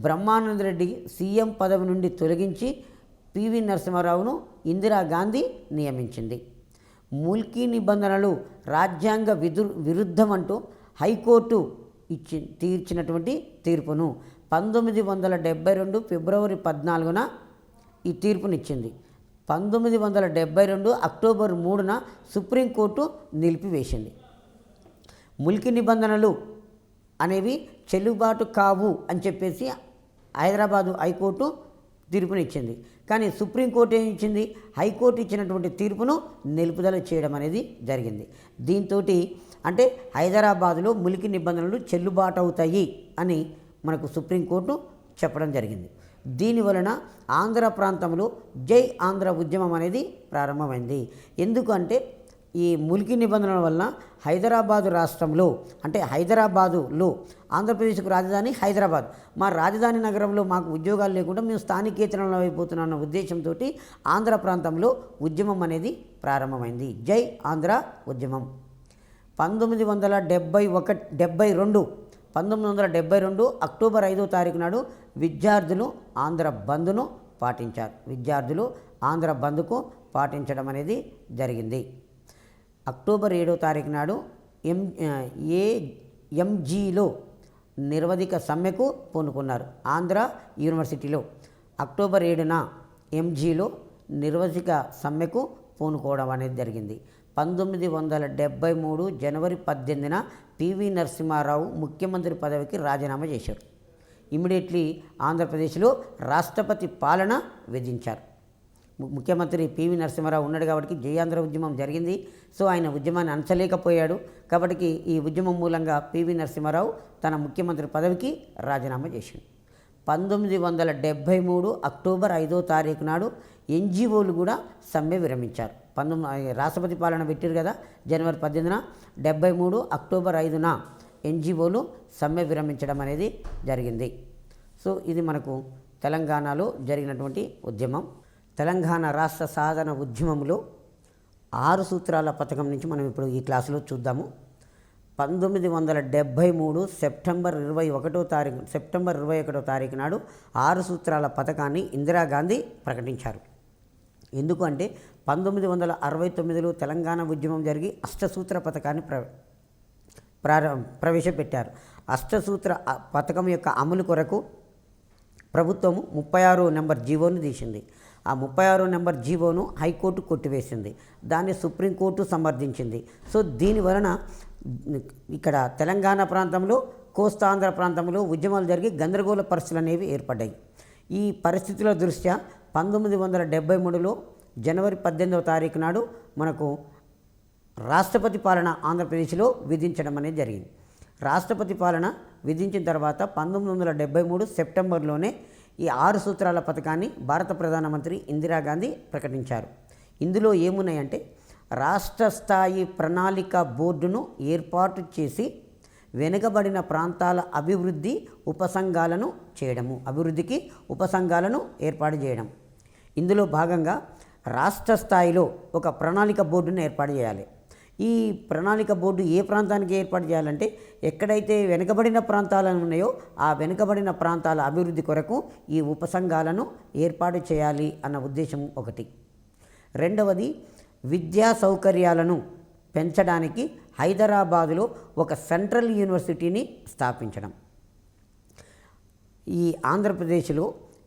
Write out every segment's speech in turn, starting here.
Brahmananda Reddy CM పదవి నుండి తొలగించి పివి నరసింహారావును ఇందిరాగాంధీ నియమించింది. ముల్కీ నిబంధనలు రాజ్యాంగ విరుద్ధమంటూ హైకోర్టు తీర్చినటువంటి తీర్పును 1972 ఫిబ్రవరి 14న ఈ తీర్పునిచ్చింది. 1972 అక్టోబర్ 3న సుప్రీంకోర్టు నిలిపివేసింది. ముల్కీ నిబంధనలు అనేవి చెల్లుబాటు కావు అని చెప్పేసి హైదరాబాదు హైకోర్టు తీర్పునిచ్చింది. కానీ సుప్రీంకోర్టు ఏం ఇచ్చింది? హైకోర్టు ఇచ్చినటువంటి తీర్పును నిలుపుదల చేయడం అనేది జరిగింది. దీంతో అంటే హైదరాబాదులో ముల్కీ నిబంధనలు చెల్లుబాటు అవుతాయి అని మనకు సుప్రీంకోర్టు చెప్పడం జరిగింది. దీనివలన ఆంధ్ర ప్రాంతంలో జై ఆంధ్ర ఉద్యమం అనేది ప్రారంభమైంది. ఎందుకంటే ఈ ముల్కీ నిబంధనల వలన హైదరాబాదు రాష్ట్రంలో అంటే హైదరాబాదులో ఆంధ్రప్రదేశ్కు రాజధాని హైదరాబాద్, మా రాజధాని నగరంలో మాకు ఉద్యోగాలు లేకుండా మేము స్థానికేతనంలో అయిపోతున్న ఉద్దేశంతో ఆంధ్ర ప్రాంతంలో ఉద్యమం అనేది ప్రారంభమైంది. జై ఆంధ్ర ఉద్యమం 1972 అక్టోబర్ 5వ తారీఖు నాడు విద్యార్థులు ఆంధ్ర బంద్ను పాటించారు. విద్యార్థులు ఆంధ్ర బంద్కు పాటించడం అనేది జరిగింది. అక్టోబర్ 7వ తారీఖు నాడు ఎంజీలో నిరవధిక సమ్మెకు పూనుకున్నారు. ఆంధ్ర యూనివర్సిటీలో అక్టోబర్ 7న ఎంజీలో నిరవధిక సమ్మెకు పూనుకోవడం అనేది జరిగింది. 1973 జనవరి 18న పివి నరసింహారావు ముఖ్యమంత్రి పదవికి రాజీనామా చేశారు. ఇమ్మీడియట్లీ ఆంధ్రప్రదేశ్లో రాష్ట్రపతి పాలన విధించారు. ముఖ్యమంత్రి పివి నరసింహారావు ఉన్నాడు కాబట్టి జయాంధ్ర ఉద్యమం జరిగింది. సో ఆయన ఉద్యమాన్ని అంచలేకపోయాడు కాబట్టి ఈ ఉద్యమం మూలంగా పివి నరసింహారావు తన ముఖ్యమంత్రి పదవికి రాజీనామా చేశాడు. 1973 అక్టోబర్ 5వ తారీఖు నాడు ఎన్జిఓలు కూడా సమ్మె విరమించారు. రాష్ట్రపతి పాలన పెట్టారు కదా జనవరి 18న, 73 అక్టోబర్ 5న ఎన్జిఓలు సమ్మె విరమించడం అనేది జరిగింది. సో ఇది మనకు తెలంగాణలో జరిగినటువంటి ఉద్యమం. తెలంగాణ రాష్ట్ర సాధన ఉద్యమంలో 6 సూత్రాల పథకం నుంచి మనం ఇప్పుడు ఈ క్లాసులో చూద్దాము. 1973 సెప్టెంబర్ 21వ తారీఖు నాడు 6 సూత్రాల పథకాన్ని ఇందిరాగాంధీ ప్రకటించారు. ఎందుకంటే 1969లో తెలంగాణ ఉద్యమం జరిగి అష్టసూత్ర పథకాన్ని ప్రవేశపెట్టారు. అష్టసూత్ర పథకం యొక్క అమలు కొరకు ప్రభుత్వము 36 నెంబర్ జీవోను తీసింది. ఆ 36 నెంబర్ జీవోను హైకోర్టు కొట్టివేసింది. దాన్ని సుప్రీంకోర్టు సమర్థించింది. సో దీనివలన ఇక్కడ తెలంగాణ ప్రాంతంలో కోస్తాంధ్ర ప్రాంతంలో ఉద్యమాలు జరిగి గందరగోళ పరిస్థితులు అనేవి ఏర్పడ్డాయి. ఈ పరిస్థితుల దృష్ట్యా 1973లో జనవరి 18వ తారీఖు నాడు మనకు రాష్ట్రపతి పాలన ఆంధ్రప్రదేశ్లో విధించడం అనేది జరిగింది. రాష్ట్రపతి పాలన విధించిన తర్వాత 1973 సెప్టెంబర్లోనే ఈ 6 సూత్రాల పథకాన్ని భారత ప్రధానమంత్రి ఇందిరాగాంధీ ప్రకటించారు. ఇందులో ఏమున్నాయంటే రాష్ట్ర స్థాయి ప్రణాళిక బోర్డును ఏర్పాటు చేసి వెనుకబడిన ప్రాంతాల అభివృద్ధికి ఉపసంఘాలను ఏర్పాటు చేయడం. ఇందులో భాగంగా రాష్ట్ర స్థాయిలో ఒక ప్రణాళిక బోర్డును ఏర్పాటు చేయాలి. ఈ ప్రణాళిక బోర్డు ఏ ప్రాంతానికి ఏర్పాటు చేయాలంటే ఎక్కడైతే వెనుకబడిన ప్రాంతాలు ఉన్నాయో ఆ వెనుకబడిన ప్రాంతాల అభివృద్ధి కొరకు ఈ ఉపసంఘాలను ఏర్పాటు చేయాలి అన్న ఉద్దేశం ఒకటి. రెండవది విద్యా సౌకర్యాలను పెంచడానికి హైదరాబాదులో ఒక సెంట్రల్ యూనివర్సిటీని స్థాపించడం. ఈ ఆంధ్రప్రదేశ్లో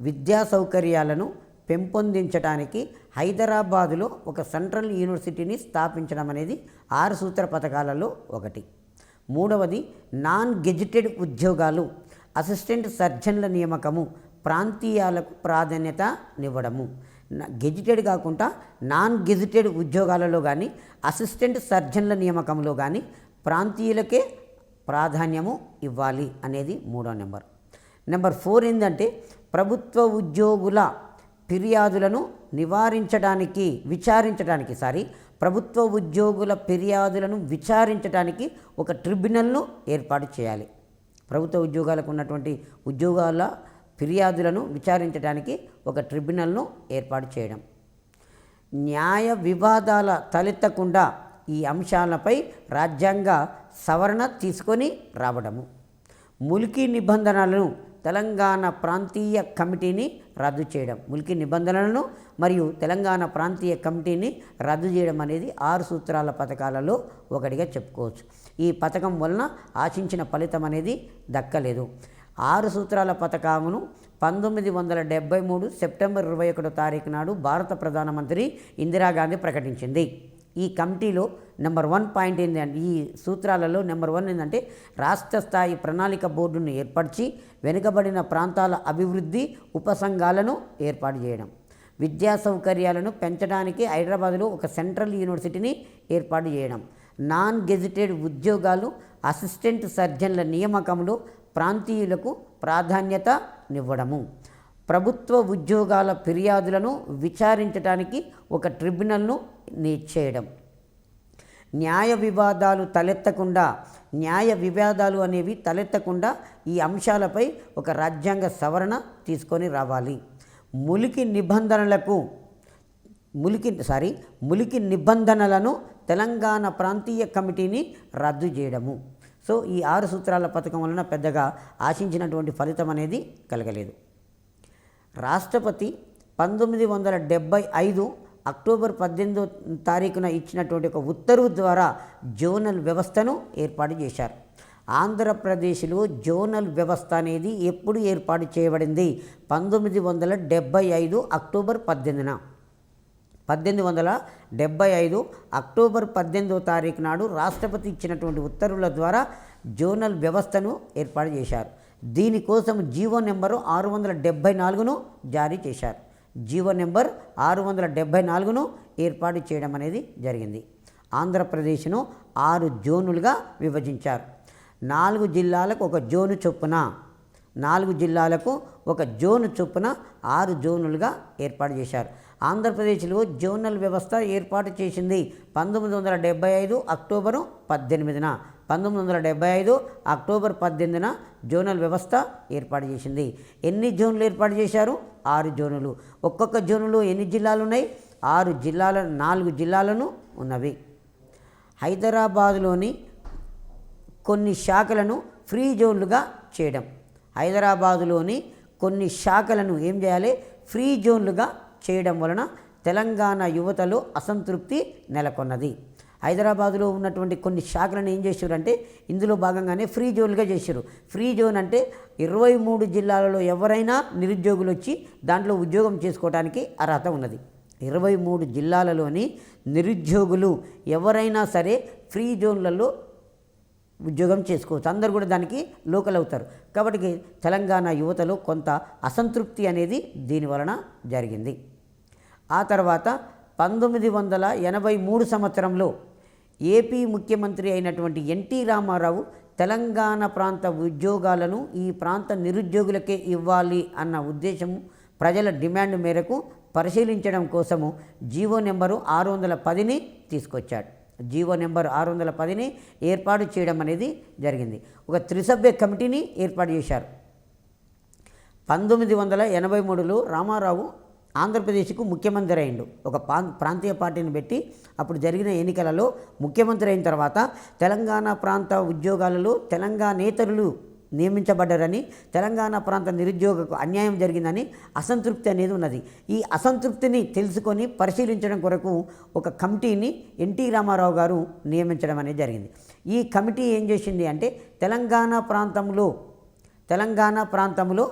విద్యా సౌకర్యాలను పెంపొందించడానికి హైదరాబాదులో ఒక సెంట్రల్ యూనివర్సిటీని స్థాపించడం అనేది 6 సూత్ర పథకాలలో ఒకటి. మూడవది నాన్ గెజిటెడ్ ఉద్యోగాలు, అసిస్టెంట్ సర్జన్ల నియామకము, ప్రాంతీయాలకు ప్రాధాన్యతనివ్వడము. గెజిటెడ్ కాకుండా నాన్ గెజిటెడ్ ఉద్యోగాలలో కానీ అసిస్టెంట్ సర్జన్ల నియామకంలో కానీ ప్రాంతీయులకే ప్రాధాన్యము ఇవ్వాలి అనేది 3వ నెంబర్. నెంబర్ 4 ఏంటంటే ప్రభుత్వ ఉద్యోగుల ఫిర్యాదులను విచారించడానికి ఒక ట్రిబ్యునల్ను ఏర్పాటు చేయాలి. ప్రభుత్వ ఉద్యోగాలకు ఉన్నటువంటి ఉద్యోగాల ఫిర్యాదులను విచారించడానికి ఒక ట్రిబ్యునల్ను ఏర్పాటు చేయడం. న్యాయ వివాదాల తలెత్తకుండా ఈ అంశాలపై రాజ్యాంగ సవరణ తీసుకొని రావడము. ముల్కీ నిబంధనలను తెలంగాణ ప్రాంతీయ కమిటీని రద్దు చేయడం, ములికి నిబంధనలను మరియు తెలంగాణ ప్రాంతీయ కమిటీని రద్దు చేయడం అనేది 6 సూత్రాల పథకాలలో ఒకటిగా చెప్పుకోవచ్చు. ఈ పథకం వలన ఆశించిన ఫలితం అనేది దక్కలేదు. 6 సూత్రాల పథకమును 1973 సెప్టెంబర్ 21 తారీఖు నాడు భారత ప్రధానమంత్రి ఇందిరాగాంధీ ప్రకటించింది. ఈ కమిటీలో నెంబర్ 1 పాయింట్ ఏంటంటే, ఈ సూత్రాలలో నెంబర్ 1 ఏంటంటే రాష్ట్ర స్థాయి ప్రణాళిక బోర్డును ఏర్పరిచి వెనుకబడిన ప్రాంతాల అభివృద్ధి ఉపసంఘాలను ఏర్పాటు చేయడం, విద్యా సౌకర్యాలను పెంచడానికి హైదరాబాదులో ఒక సెంట్రల్ యూనివర్సిటీని ఏర్పాటు చేయడం, నాన్ గెజిటెడ్ ఉద్యోగాలు అసిస్టెంట్ సర్జన్ల నియామకంలో ప్రాంతీయులకు ప్రాధాన్యతనివ్వడము, ప్రభుత్వ ఉద్యోగాల ఫిర్యాదులను విచారించడానికి ఒక ట్రిబ్యునల్ను నిశ్చయించడం, న్యాయ వివాదాలు అనేవి తలెత్తకుండా ఈ అంశాలపై ఒక రాజ్యాంగ సవరణ తీసుకొని రావాలి. ములికి నిబంధనలను తెలంగాణ ప్రాంతీయ కమిటీని రద్దు చేయడము. సో ఈ 6 సూత్రాల పథకం వలన పెద్దగా ఆశించినటువంటి ఫలితం అనేది కలగలేదు. రాష్ట్రపతి 1975 అక్టోబర్ 18వ తారీఖున ఇచ్చినటువంటి ఒక ఉత్తర్వు ద్వారా జోనల్ వ్యవస్థను ఏర్పాటు చేశారు. ఆంధ్రప్రదేశ్లో జోనల్ వ్యవస్థ అనేది ఎప్పుడు ఏర్పాటు చేయబడింది? 1975 అక్టోబర్ 18న. 1875 అక్టోబర్ 18వ తారీఖు నాడు రాష్ట్రపతి ఇచ్చినటువంటి ఉత్తర్వుల ద్వారా జోనల్ వ్యవస్థను ఏర్పాటు చేశారు. దీనికోసం జీవో నెంబరు 674ను జారీ చేశారు. జీవో నెంబర్ 674ను ఏర్పాటు చేయడం అనేది జరిగింది. ఆంధ్రప్రదేశ్ను 6 జోనులుగా విభజించారు. 4 జిల్లాలకు ఒక జోను చొప్పున 6 జోనులుగా ఏర్పాటు చేశారు. ఆంధ్రప్రదేశ్లో జోనల్ వ్యవస్థ ఏర్పాటు చేసింది 1975 అక్టోబరు 18న. 1975 అక్టోబర్ 18న జోనల్ వ్యవస్థ ఏర్పాటు చేసింది. ఎన్ని జోన్లు ఏర్పాటు చేశారు? 6 జోనులు. ఒక్కొక్క జోనులో ఎన్ని జిల్లాలు ఉన్నాయి? 4 జిల్లాలను ఉన్నవి. హైదరాబాదులోని కొన్ని శాఖలను ఫ్రీ జోన్లుగా చేయడం. హైదరాబాదులోని కొన్ని శాఖలను ఏం చేయాలి? ఫ్రీ జోన్లుగా చేయడం వలన తెలంగాణ యువతలో అసంతృప్తి నెలకొన్నది. హైదరాబాదులో ఉన్నటువంటి కొన్ని శాఖలను ఏం చేశారు అంటే ఇందులో భాగంగానే ఫ్రీ జోన్లుగా చేశారు. ఫ్రీ జోన్ అంటే 23 జిల్లాలలో ఎవరైనా నిరుద్యోగులు వచ్చి దాంట్లో ఉద్యోగం చేసుకోవడానికి అర్హత ఉన్నది. 23 జిల్లాలలోని నిరుద్యోగులు ఎవరైనా సరే ఫ్రీ జోన్లలో ఉద్యోగం చేసుకోవచ్చు. అందరూ కూడా దానికి లోకల్ అవుతారు. కాబట్టి తెలంగాణ యువతలో కొంత అసంతృప్తి అనేది దీనివలన జరిగింది. ఆ తర్వాత 1983 సంవత్సరంలో ఏపీ ముఖ్యమంత్రి అయినటువంటి ఎన్టీ రామారావు తెలంగాణ ప్రాంత ఉద్యోగాలను ఈ ప్రాంత నిరుద్యోగులకే ఇవ్వాలి అన్న ఉద్దేశం ప్రజల డిమాండ్ మేరకు పరిశీలించడం కోసము జీవో నెంబరు 610ని తీసుకొచ్చాడు. జీవో నెంబర్ 610ని ఏర్పాటు చేయడం అనేది జరిగింది. ఒక త్రిసభ్య కమిటీని ఏర్పాటు చేశారు. 1983లో రామారావు ఆంధ్రప్రదేశ్కు ముఖ్యమంత్రి అయిండు. ఒక ప్రాంతీయ పార్టీని పెట్టి అప్పుడు జరిగిన ఎన్నికలలో ముఖ్యమంత్రి అయిన తర్వాత తెలంగాణ ప్రాంత ఉద్యోగాలలో తెలంగాణేతరులు నియమించబడ్డారని, తెలంగాణ ప్రాంత నిరుద్యోగకు అన్యాయం జరిగిందని అసంతృప్తి అనేది ఉన్నది. ఈ అసంతృప్తిని తెలుసుకొని పరిశీలించడం కొరకు ఒక కమిటీని ఎన్టీ రామారావు గారు నియమించడం అనేది జరిగింది. ఈ కమిటీ ఏం చేసింది అంటే తెలంగాణ ప్రాంతంలో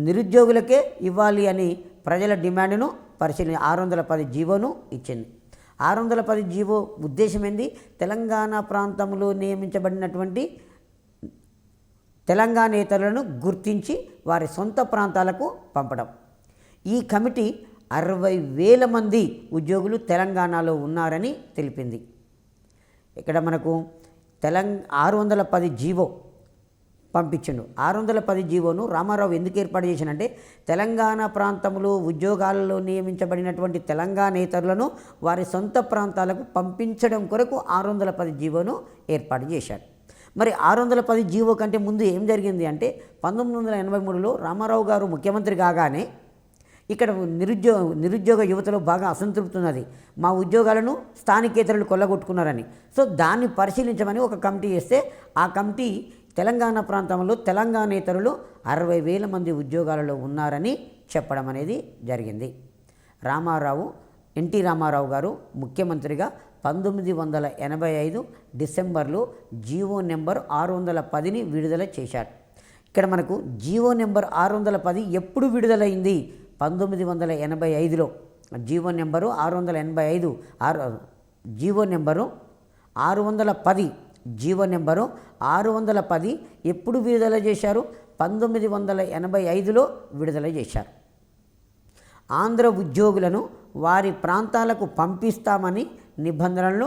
నిరుద్యోగులకే ఇవ్వాలి అని ప్రజల డిమాండ్ను 610 జీవోను ఇచ్చింది. 610 జీవో ఉద్దేశం ఏంది? తెలంగాణ ప్రాంతంలో నియమించబడినటువంటి తెలంగాణేతరులను గుర్తించి వారి సొంత ప్రాంతాలకు పంపడం. ఈ కమిటీ 60,000 మంది ఉద్యోగులు తెలంగాణలో ఉన్నారని తెలిపింది. ఇక్కడ మనకు 610 జీవో పంపించిండు. 610 జీవోను రామారావు ఎందుకు ఏర్పాటు చేశానంటే తెలంగాణ ప్రాంతంలో ఉద్యోగాలలో నియమించబడినటువంటి తెలంగాణేతరులను వారి సొంత ప్రాంతాలకు పంపించడం కొరకు 610 జీవోను ఏర్పాటు చేశాడు. మరి 610 జీవో కంటే ముందు ఏం జరిగింది అంటే 1983లో రామారావు గారు ముఖ్యమంత్రి కాగానే ఇక్కడ నిరుద్యోగ యువతలో బాగా అసంతృప్తి ఉన్నది. మా ఉద్యోగాలను స్థానికేతరులు కొల్లగొట్టుకున్నారని. సో దాన్ని పరిశీలించమని ఒక కమిటీ చేస్తే ఆ కమిటీ తెలంగాణ ప్రాంతంలో తెలంగాణేతరులు 60,000 మంది ఉద్యోగాలలో ఉన్నారని చెప్పడం అనేది జరిగింది. ఎన్టీ రామారావు గారు ముఖ్యమంత్రిగా 1985 డిసెంబర్లో జీవో నెంబర్ 610ని విడుదల చేశారు. ఇక్కడ మనకు జీవో నెంబర్ 610 ఎప్పుడు విడుదలైంది? 1985లో. GO number 685 GO number 610 GO number 610 ఎప్పుడు విడుదల చేశారు? 1985లో విడుదల చేశారు. ఆంధ్ర ఉద్యోగులను వారి ప్రాంతాలకు పంపిస్తామని నిబంధనలను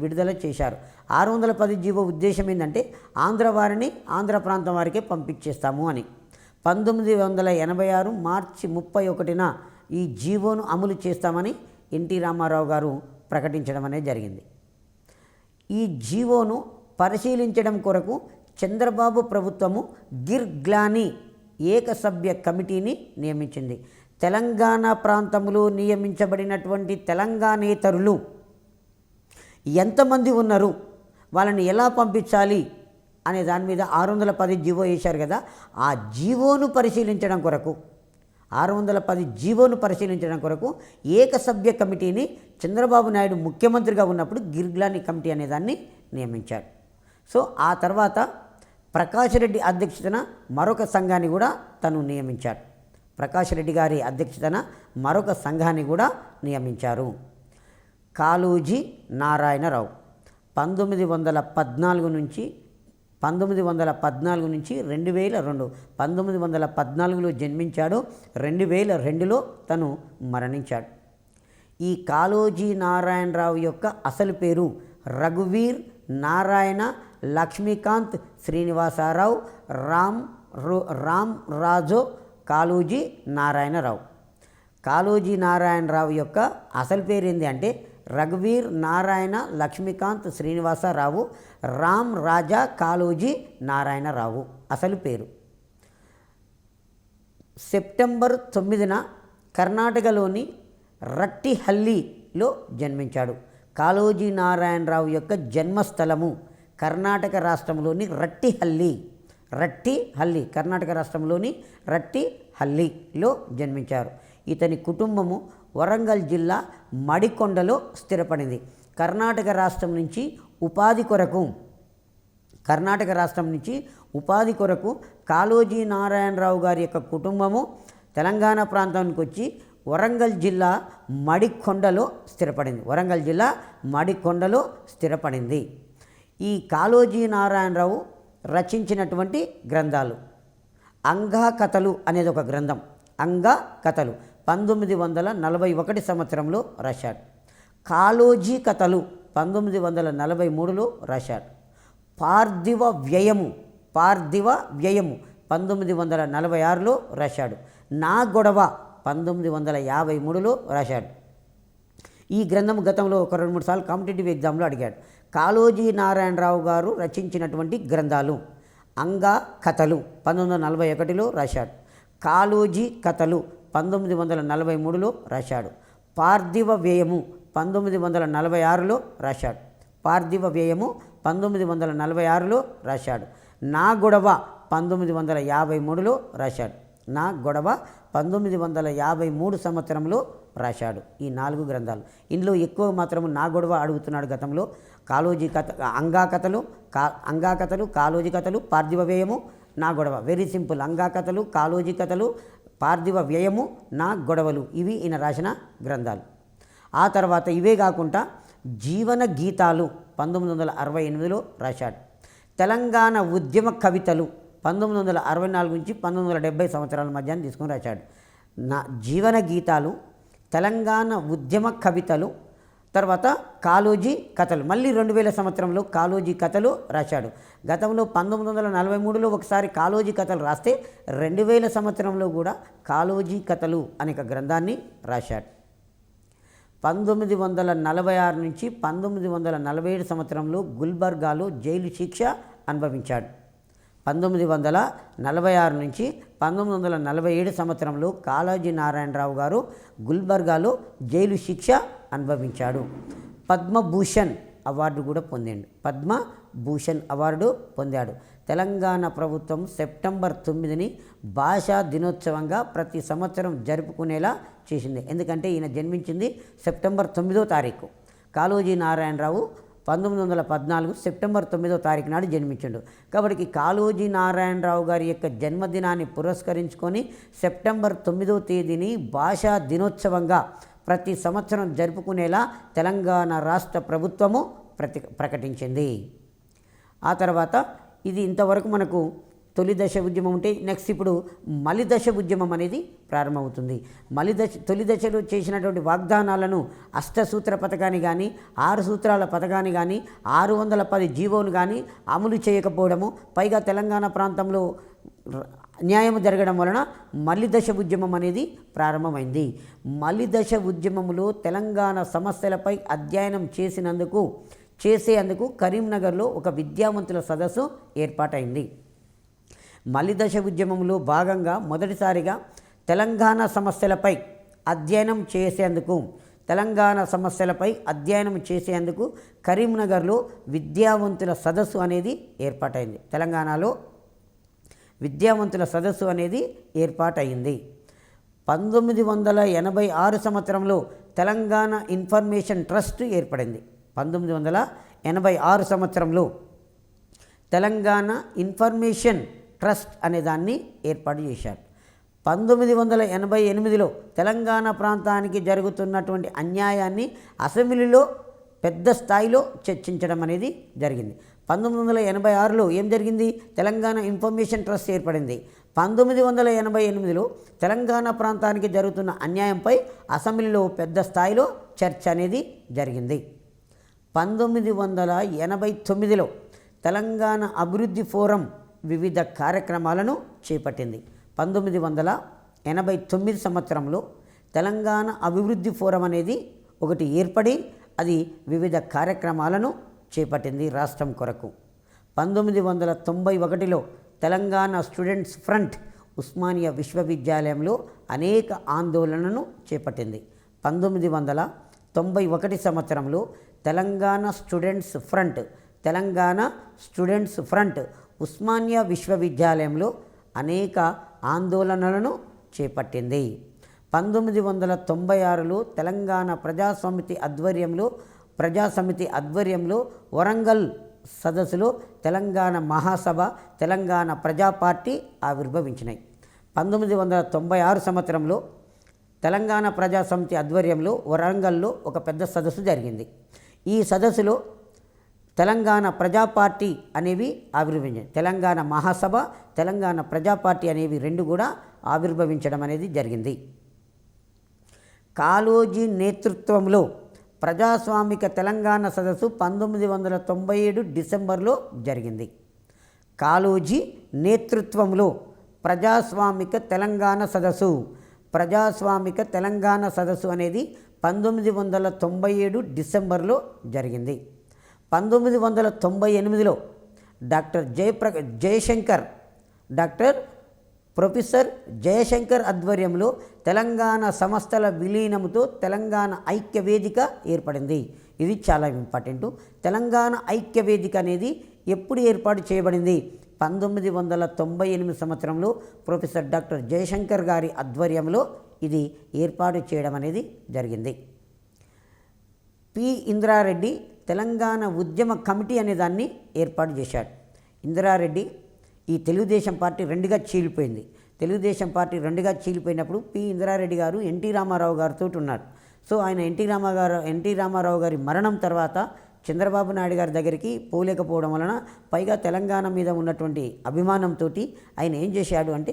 విడుదల చేశారు. 610 జీవో ఉద్దేశం ఏంటంటే ఆంధ్ర వారిని ఆంధ్ర ప్రాంతం వారికే పంపించేస్తాము అని. 1986 మార్చి 31న ఈ జీవోను అమలు చేస్తామని ఎన్టీ రామారావు గారు ప్రకటించడం అనేది జరిగింది. ఈ జీవోను పరిశీలించడం కొరకు చంద్రబాబు ప్రభుత్వము గిర్గ్లానీ ఏకసభ్య కమిటీని నియమించింది. తెలంగాణ ప్రాంతంలో నియమించబడినటువంటి తెలంగాణేతరులు ఎంతమంది ఉన్నారు, వాళ్ళని ఎలా పంపించాలి అనే దాని మీద 610 జీవో వేశారు కదా, ఆ జీవోను పరిశీలించడం కొరకు 610 జీవోను పరిశీలించడం కొరకు ఏకసభ్య కమిటీని చంద్రబాబు నాయుడు ముఖ్యమంత్రిగా ఉన్నప్పుడు గిర్గ్లానీ కమిటీ అనేదాన్ని నియమించాడు. సో ఆ తర్వాత ప్రకాష్ రెడ్డి అధ్యక్షతన మరొక సంఘాన్ని కూడా తను నియమించాడు. ప్రకాష్ రెడ్డి గారి అధ్యక్షతన మరొక సంఘాన్ని కూడా నియమించారు. కాళోజీ నారాయణరావు 1914 నుంచి 2002. 1914లో జన్మించాడు, 2002లో తను మరణించాడు. ఈ కాళోజీ నారాయణరావు యొక్క అసలు పేరు రఘువీర్ నారాయణ లక్ష్మీకాంత్ శ్రీనివాసరావు రామ్ రాజో కాళోజీ నారాయణరావు. కాళోజీ నారాయణరావు యొక్క అసలు పేరు ఏంటి అంటే రఘువీర్ నారాయణ లక్ష్మీకాంత్ శ్రీనివాసరావు రామ్ రాజా కాళోజీ నారాయణరావు అసలు పేరు. సెప్టెంబర్ 9న కర్ణాటకలోని రట్టిహల్లిలో జన్మించాడు. కాళోజీ నారాయణరావు యొక్క జన్మస్థలము కర్ణాటక రాష్ట్రంలోని రట్టిహల్లి కర్ణాటక రాష్ట్రంలోని రట్టిహల్లిలో జన్మించారు. ఇతని కుటుంబము వరంగల్ జిల్లా మడికొండలో స్థిరపడింది. కర్ణాటక రాష్ట్రం నుంచి ఉపాధి కొరకు కాళోజీ నారాయణరావు గారి యొక్క కుటుంబము తెలంగాణ ప్రాంతానికి వచ్చి వరంగల్ జిల్లా మడికొండలో స్థిరపడింది. ఈ కాళోజీ నారాయణరావు రచించినటువంటి గ్రంథాలు అంగా కథలు అనేది ఒక గ్రంథం. అంగా కథలు 1941 సంవత్సరంలో రాశాడు. కాళోజీ కథలు 1943లో రాశాడు. పార్థివ వ్యయము 1946లో రాశాడు. నా గొడవ 1953లో రాశాడు. ఈ గ్రంథం గతంలో ఒక 2-3 సార్లు కాంపిటేటివ్ ఎగ్జామ్లో అడిగాడు. కాళోజీ నారాయణరావు గారు రచించినటువంటి గ్రంథాలు అంగా కథలు 1941లో రాశాడు. కాళోజీ కథలు 1943లో రాశాడు. పార్థివ వ్యయము 1946లో రాశాడు. 1946లో రాశాడు. నా గొడవ 1953లో రాశాడు. 1953 సంవత్సరంలో రాశాడు. ఈ 4 గ్రంథాలు. ఇందులో ఎక్కువ మాత్రము నా గొడవ అడుగుతున్నాడు గతంలో. కాళోజీ అంగా కథలు కాళోజీ కథలు పార్థివ వ్యయము నా గొడవ. Very simple. అంగా కథలు కాళోజీ కథలు పార్థివ వ్యయము నా గొడవలు ఇవి ఈయన రాసిన గ్రంథాలు. ఆ తర్వాత ఇవే కాకుండా జీవన గీతాలు 1968లో రాశాడు. తెలంగాణ ఉద్యమ కవితలు 1964 నుంచి 1970 సంవత్సరాల మధ్యాహ్నం తీసుకొని రాశాడు. నా జీవన గీతాలు, తెలంగాణ ఉద్యమ కవితలు, తర్వాత కాళోజీ కథలు. మళ్ళీ 2000 సంవత్సరంలో కాళోజీ కథలు రాశాడు. గతంలో 1943లో ఒకసారి కాళోజీ కథలు రాస్తే 2000 సంవత్సరంలో కూడా కాళోజీ కథలు అనే గ్రంథాన్ని రాశాడు. 1946 నుంచి 1947 సంవత్సరంలో గుల్బర్గాలో జైలు శిక్ష అనుభవించాడు. 1946 నుంచి 1947 సంవత్సరంలో కాళోజీ నారాయణరావు గారు గుల్బర్గాలో జైలు శిక్ష అనుభవించాడు. పద్మభూషణ్ అవార్డు కూడా పొందాడు. తెలంగాణ ప్రభుత్వం సెప్టెంబర్ 9ని భాషా దినోత్సవంగా ప్రతి సంవత్సరం జరుపుకునేలా చేసింది. ఎందుకంటే ఈయన జన్మించింది సెప్టెంబర్ 9వ తారీఖు. కాళోజీ నారాయణరావు 1914 సెప్టెంబర్ 9వ తారీఖు నాడు జన్మించాడు. కాబట్టి కాళోజీ నారాయణరావు గారి యొక్క జన్మదినాన్ని పురస్కరించుకొని సెప్టెంబర్ 9వ తేదీని భాషా దినోత్సవంగా ప్రతి సంవత్సరం జరుపుకునేలా తెలంగాణ రాష్ట్ర ప్రభుత్వము ప్రకటించింది. ఆ తర్వాత ఇది ఇంతవరకు మనకు తొలి దశ ఉద్యమం ఉంటే నెక్స్ట్ ఇప్పుడు మలి దశ ఉద్యమం అనేది ప్రారంభమవుతుంది. తొలి దశలో చేసినటువంటి వాగ్దానాలను అష్టసూత్ర పథకాన్ని కానీ 6 సూత్రాల పథకాన్ని కానీ 610 జీవోను కానీ అమలు చేయకపోవడము, పైగా తెలంగాణ ప్రాంతంలో న్యాయం జరగడం వలన మలి దశ ఉద్యమం అనేది ప్రారంభమైంది. మలి దశ ఉద్యమంలో తెలంగాణ సమస్యలపై అధ్యయనం చేసేందుకు కరీంనగర్లో ఒక విద్యావంతుల సదస్సు ఏర్పాటైంది. మలిదశ ఉద్యమంలో భాగంగా మొదటిసారిగా తెలంగాణ సమస్యలపై అధ్యయనం చేసేందుకు కరీంనగర్లో విద్యావంతుల సదస్సు అనేది ఏర్పాటైంది. తెలంగాణలో విద్యావంతుల సదస్సు అనేది ఏర్పాటైంది. 1986 సంవత్సరంలో తెలంగాణ ఇన్ఫర్మేషన్ ట్రస్ట్ ఏర్పడింది. 1986 సంవత్సరంలో తెలంగాణ ఇన్ఫర్మేషన్ ట్రస్ట్ అనే దాన్ని ఏర్పాటు చేశారు. 1988లో తెలంగాణ ప్రాంతానికి జరుగుతున్నటువంటి అన్యాయాన్ని అసెంబ్లీలో పెద్ద స్థాయిలో చర్చించడం అనేది జరిగింది. 1986లో ఏం జరిగింది? తెలంగాణ ఇన్ఫర్మేషన్ ట్రస్ట్ ఏర్పడింది. 1988లో తెలంగాణ ప్రాంతానికి జరుగుతున్న అన్యాయంపై అసెంబ్లీలో పెద్ద స్థాయిలో చర్చ అనేది జరిగింది. 1989లో తెలంగాణ అభివృద్ధి ఫోరం వివిధ కార్యక్రమాలను చేపట్టింది. 1989 సంవత్సరంలో తెలంగాణ అభివృద్ధి ఫోరం అనేది ఒకటి ఏర్పడి అది వివిధ కార్యక్రమాలను చేపట్టింది రాష్ట్రం కొరకు. 1991లో తెలంగాణ స్టూడెంట్స్ ఫ్రంట్ ఉస్మానియా విశ్వవిద్యాలయంలో అనేక ఆందోళనలను చేపట్టింది. 1991 సంవత్సరంలో తెలంగాణ స్టూడెంట్స్ ఫ్రంట్ ఉస్మానియా విశ్వవిద్యాలయంలో అనేక ఆందోళనలను చేపట్టింది. 1996లో తెలంగాణ ప్రజాసమితి ఆధ్వర్యంలో వరంగల్ సదస్సులో తెలంగాణ మహాసభ, తెలంగాణ ప్రజా పార్టీ ఆవిర్భవించినాయి. 1996 సంవత్సరంలో తెలంగాణ ప్రజాసమితి ఆధ్వర్యంలో వరంగల్లో ఒక పెద్ద సదస్సు జరిగింది. ఈ సదస్సులో తెలంగాణ ప్రజా పార్టీ అనేవి ఆవిర్భవించాయి. తెలంగాణ మహాసభ, తెలంగాణ ప్రజా పార్టీ అనేవి రెండు కూడా ఆవిర్భవించడం అనేది జరిగింది. కాళోజీ నేతృత్వంలో ప్రజాస్వామిక తెలంగాణ సదస్సు 1997 డిసెంబర్లో జరిగింది. కాళోజీ నేతృత్వంలో ప్రజాస్వామిక తెలంగాణ సదస్సు అనేది 1997 డిసెంబర్లో జరిగింది. 1998లో ప్రొఫెసర్ జయశంకర్ ఆధ్వర్యంలో తెలంగాణ సంస్థల విలీనంతో తెలంగాణ ఐక్య వేదిక ఏర్పడింది. ఇది చాలా ఇంపార్టెంట్. తెలంగాణ ఐక్య వేదిక అనేది ఎప్పుడు ఏర్పాటు చేయబడింది? 1998 సంవత్సరంలో ప్రొఫెసర్ డాక్టర్ జయశంకర్ గారి ఆధ్వర్యంలో ఇది ఏర్పాటు చేయడం అనేది జరిగింది. పి ఇంద్రారెడ్డి తెలంగాణ ఉద్యమ కమిటీ అనే దాన్ని ఏర్పాటు చేశాడు. ఇంద్రారెడ్డి ఈ తెలుగుదేశం పార్టీ రెండుగా చీలిపోయింది. తెలుగుదేశం పార్టీ రెండుగా చీలిపోయినప్పుడు పి ఇంద్రారెడ్డి గారు ఎన్టీ రామారావు గారితో ఉన్నాడు. సో ఆయన ఎన్టీ రామారావు గారి మరణం తర్వాత చంద్రబాబు నాయుడు గారి దగ్గరికి పోలేకపోవడం వలన, పైగా తెలంగాణ మీద ఉన్నటువంటి అభిమానంతో ఆయన ఏం చేశాడు అంటే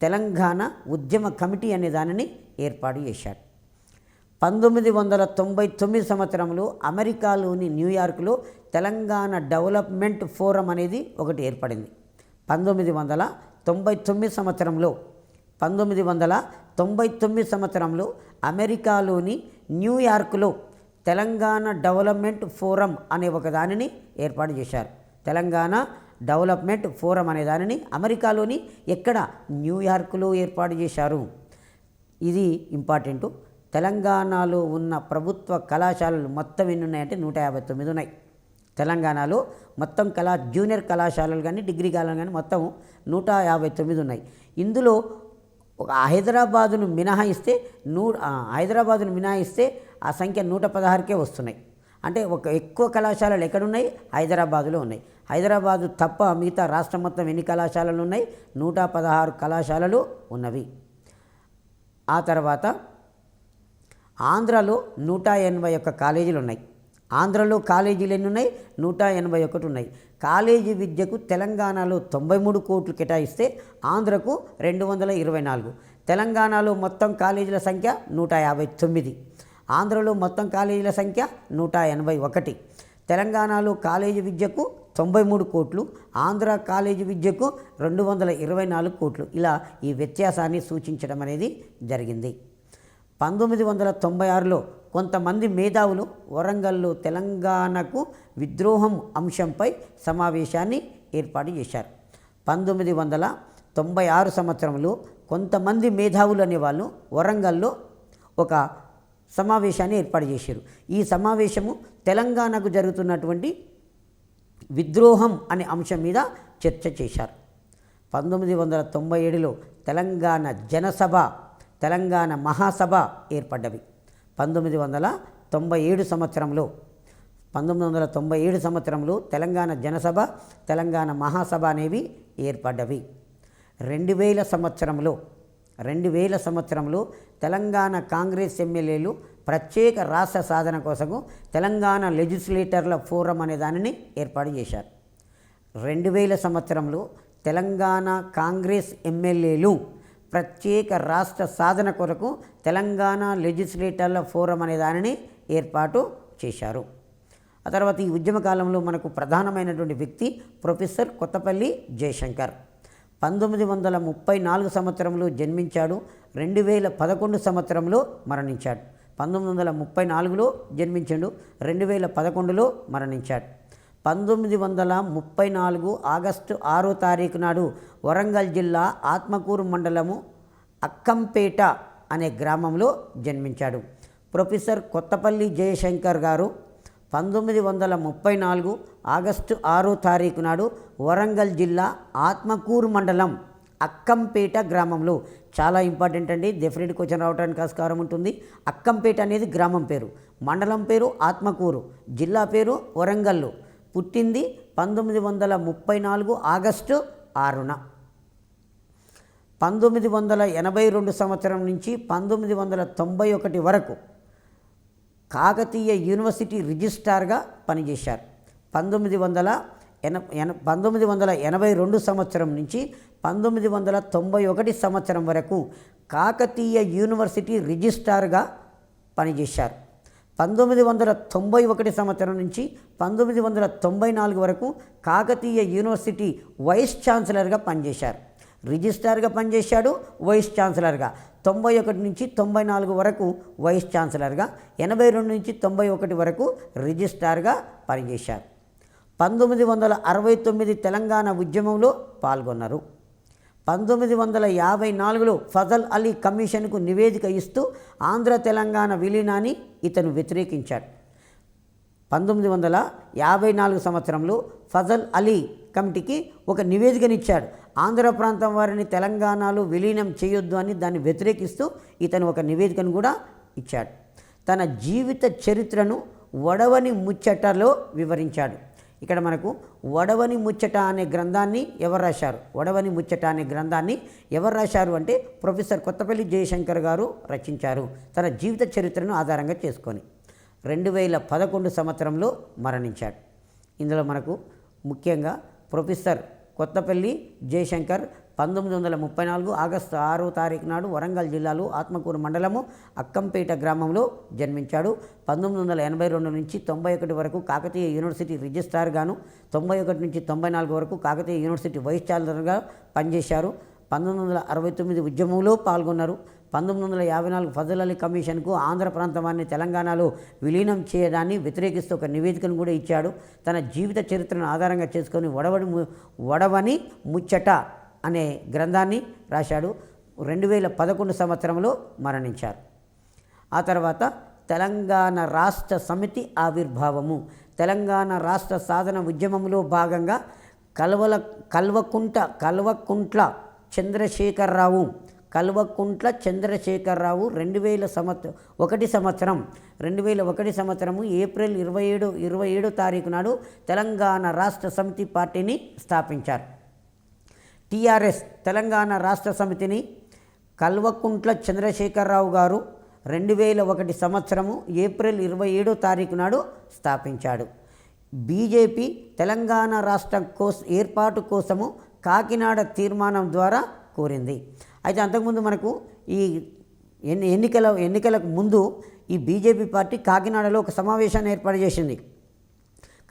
తెలంగాణ ఉద్యమ కమిటీ అనే దానిని ఏర్పాటు చేశాడు. 1999 సంవత్సరంలో అమెరికాలోని న్యూయార్క్లో తెలంగాణ డెవలప్మెంట్ ఫోరం అనేది ఒకటి ఏర్పడింది. 1999 సంవత్సరంలో అమెరికాలోని న్యూయార్క్లో తెలంగాణ డెవలప్మెంట్ ఫోరం అనే ఒక దానిని ఏర్పాటు చేశారు. తెలంగాణ డెవలప్మెంట్ ఫోరం అనే దానిని అమెరికాలోని న్యూయార్క్లో ఏర్పాటు చేశారు. ఇది ఇంపార్టెంటు. తెలంగాణలో ఉన్న ప్రభుత్వ కళాశాలలు మొత్తం ఎన్ని ఉన్నాయంటే 159 ఉన్నాయి. తెలంగాణలో మొత్తం జూనియర్ కళాశాలలు కానీ డిగ్రీ కళాశాలలు కానీ మొత్తం 159 ఉన్నాయి. ఇందులో ఒక హైదరాబాదును మినహాయిస్తే ఆ సంఖ్య 116కే వస్తున్నాయి. అంటే ఒక ఎక్కువ కళాశాలలు ఎక్కడున్నాయి? హైదరాబాదులో ఉన్నాయి. హైదరాబాదు తప్ప మిగతా రాష్ట్రం మొత్తం ఎన్ని కళాశాలలు ఉన్నాయి? 116 కళాశాలలు ఉన్నవి. ఆ తర్వాత ఆంధ్రాలో 181 కాలేజీలు ఉన్నాయి. ఆంధ్రలో కాలేజీలు ఎన్ని ఉన్నాయి? 181 ఉన్నాయి. కాలేజీ విద్యకు తెలంగాణలో 93 కోట్లు కేటాయిస్తే ఆంధ్రకు 224. తెలంగాణలో మొత్తం కాలేజీల సంఖ్య 159. ఆంధ్రలో మొత్తం కాలేజీల సంఖ్య 181. తెలంగాణలో కాలేజీ విద్యకు 93 కోట్లు, ఆంధ్ర కాలేజీ విద్యకు 224 కోట్లు. ఇలా ఈ వ్యత్యాసాన్ని సూచించడం అనేది జరిగింది. 1996లో కొంతమంది మేధావులు వరంగల్లో తెలంగాణకు విద్రోహం అంశంపై సమావేశాన్ని ఏర్పాటు చేశారు. 1996 సంవత్సరంలో కొంతమంది మేధావులు అనేవాళ్ళు వరంగల్లో ఒక సమావేశాన్ని ఏర్పాటు చేశారు. ఈ సమావేశము తెలంగాణకు జరుగుతున్నటువంటి విద్రోహం అనే అంశం మీద చర్చ చేశారు. 1997లో తెలంగాణ జనసభ, తెలంగాణ మహాసభ ఏర్పడ్డవి. 1997 సంవత్సరంలో తెలంగాణ జనసభ, తెలంగాణ మహాసభ అనేవి ఏర్పడ్డవి. 2000 సంవత్సరంలో తెలంగాణ కాంగ్రెస్ ఎమ్మెల్యేలు ప్రత్యేక రాష్ట్ర సాధన కోసము తెలంగాణ లెజిస్లేటర్ల ఫోరం అనే దానిని ఏర్పాటు చేశారు. 2000 సంవత్సరంలో తెలంగాణ కాంగ్రెస్ ఎమ్మెల్యేలు ప్రత్యేక రాష్ట్ర సాధన కొరకు తెలంగాణ లెజిస్లేటర్ల ఫోరం అనే దానిని ఏర్పాటు చేశారు. ఆ తర్వాత ఈ ఉద్యమ కాలంలో మనకు ప్రధానమైనటువంటి వ్యక్తి ప్రొఫెసర్ కొత్తపల్లి జయశంకర్. 1934 సంవత్సరంలో జన్మించాడు. 2011 సంవత్సరంలో మరణించాడు. 1934లో జన్మించాడు, 2011లో మరణించాడు. 1934 ఆగస్టు 6వ తారీఖు నాడు వరంగల్ జిల్లా ఆత్మకూరు మండలము అక్కంపేట అనే గ్రామంలో జన్మించాడు. ప్రొఫెసర్ కొత్తపల్లి జయశంకర్ గారు 1934 ఆగస్టు 6వ తారీఖు నాడు వరంగల్ జిల్లా ఆత్మకూరు మండలం అక్కంపేట గ్రామంలో, చాలా ఇంపార్టెంట్ అండి, డెఫినెట్ క్వశ్చన్ రావడానికి ఆస్కారం ఉంటుంది. అక్కంపేట అనేది గ్రామం పేరు, మండలం పేరు ఆత్మకూరు, జిల్లా పేరు వరంగల్లు. పుట్టింది 1934 ఆగస్టు 6న. 1982 సంవత్సరం నుంచి 1991 వరకు కాకతీయ యూనివర్సిటీ రిజిస్ట్రార్గా పనిచేశారు. 1982 సంవత్సరం నుంచి 1991 సంవత్సరం వరకు కాకతీయ యూనివర్సిటీ రిజిస్ట్రార్గా పనిచేశారు. 1991 సంవత్సరం నుంచి 1994 వరకు కాకతీయ యూనివర్సిటీ వైస్ ఛాన్సలర్గా పనిచేశారు. రిజిస్ట్రార్గా పనిచేశాడు, వైస్ ఛాన్సలర్గా. 91 నుంచి 94 వరకు వైస్ ఛాన్సలర్గా, 82 నుంచి 91 వరకు రిజిస్ట్రార్గా పనిచేశారు. 1969 తెలంగాణ ఉద్యమంలో పాల్గొన్నారు. 1954లో ఫజల్ అలీ కమిషన్కు నివేదిక ఇస్తూ ఆంధ్ర తెలంగాణ విలీనాన్ని ఇతను వ్యతిరేకించాడు. 1954 సంవత్సరంలో ఫజల్ అలీ కమిటీకి ఒక నివేదికనిచ్చాడు. ఆంధ్ర ప్రాంతం వారిని తెలంగాణలో విలీనం చేయొద్దు అని దాన్ని వ్యతిరేకిస్తూ ఇతను ఒక నివేదికను కూడా ఇచ్చాడు. తన జీవిత చరిత్రను వడవని ముచ్చటలో వివరించాడు. ఇక్కడ మనకు వడవని ముచ్చట అనే గ్రంథాన్ని ఎవరు రాశారు? వడవని ముచ్చట అనే గ్రంథాన్ని ఎవరు రాశారు అంటే ప్రొఫెసర్ కొత్తపల్లి జయశంకర్ గారు రచించారు, తన జీవిత చరిత్రను ఆధారంగా చేసుకొని. 2011 సంవత్సరంలో మరణించాడు. ఇందులో మనకు ముఖ్యంగా ప్రొఫెసర్ కొత్తపల్లి జయశంకర్ 1934 ఆగస్టు 6వ తారీఖు నాడు వరంగల్ జిల్లాలో ఆత్మకూరు మండలము అక్కంపేట గ్రామంలో జన్మించాడు. 1982 నుంచి 91 వరకు కాకతీయ యూనివర్సిటీ రిజిస్ట్రార్గాను, 91 నుంచి 94 వరకు కాకతీయ యూనివర్సిటీ వైస్ ఛాన్సలర్గా పనిచేశారు. 1969 ఉద్యమంలో పాల్గొన్నారు. 1954 ఫజల్ అలీ కమిషన్కు ఆంధ్ర ప్రాంతం వారిని తెలంగాణలో విలీనం చేయడాన్ని వ్యతిరేకిస్తూ ఒక నివేదికను కూడా ఇచ్చాడు. తన జీవిత చరిత్రను ఆధారంగా చేసుకొని వడవని ముచ్చట అనే గ్రంథాన్ని రాశాడు. 2011 సంవత్సరంలో మరణించారు. ఆ తర్వాత తెలంగాణ రాష్ట్ర సమితి ఆవిర్భావము. తెలంగాణ రాష్ట్ర సాధన ఉద్యమంలో భాగంగా కల్వకుంట్ల చంద్రశేఖరరావు 2001 సంవత్సరం ఏప్రిల్ 27 తారీఖు నాడు తెలంగాణ రాష్ట్ర సమితి పార్టీని స్థాపించారు. టీఆర్ఎస్ తెలంగాణ రాష్ట్ర సమితిని కల్వకుంట్ల చంద్రశేఖరరావు గారు 2001 సంవత్సరము ఏప్రిల్ 27 తారీఖు నాడు స్థాపించాడు. బీజేపీ తెలంగాణ రాష్ట్రం ఏర్పాటు కోసము కాకినాడ తీర్మానం ద్వారా కోరింది. అయితే అంతకుముందు మనకు ఈ ఎన్నికలకు ముందు ఈ బీజేపీ పార్టీ కాకినాడలో ఒక సమావేశాన్ని ఏర్పాటు చేసింది.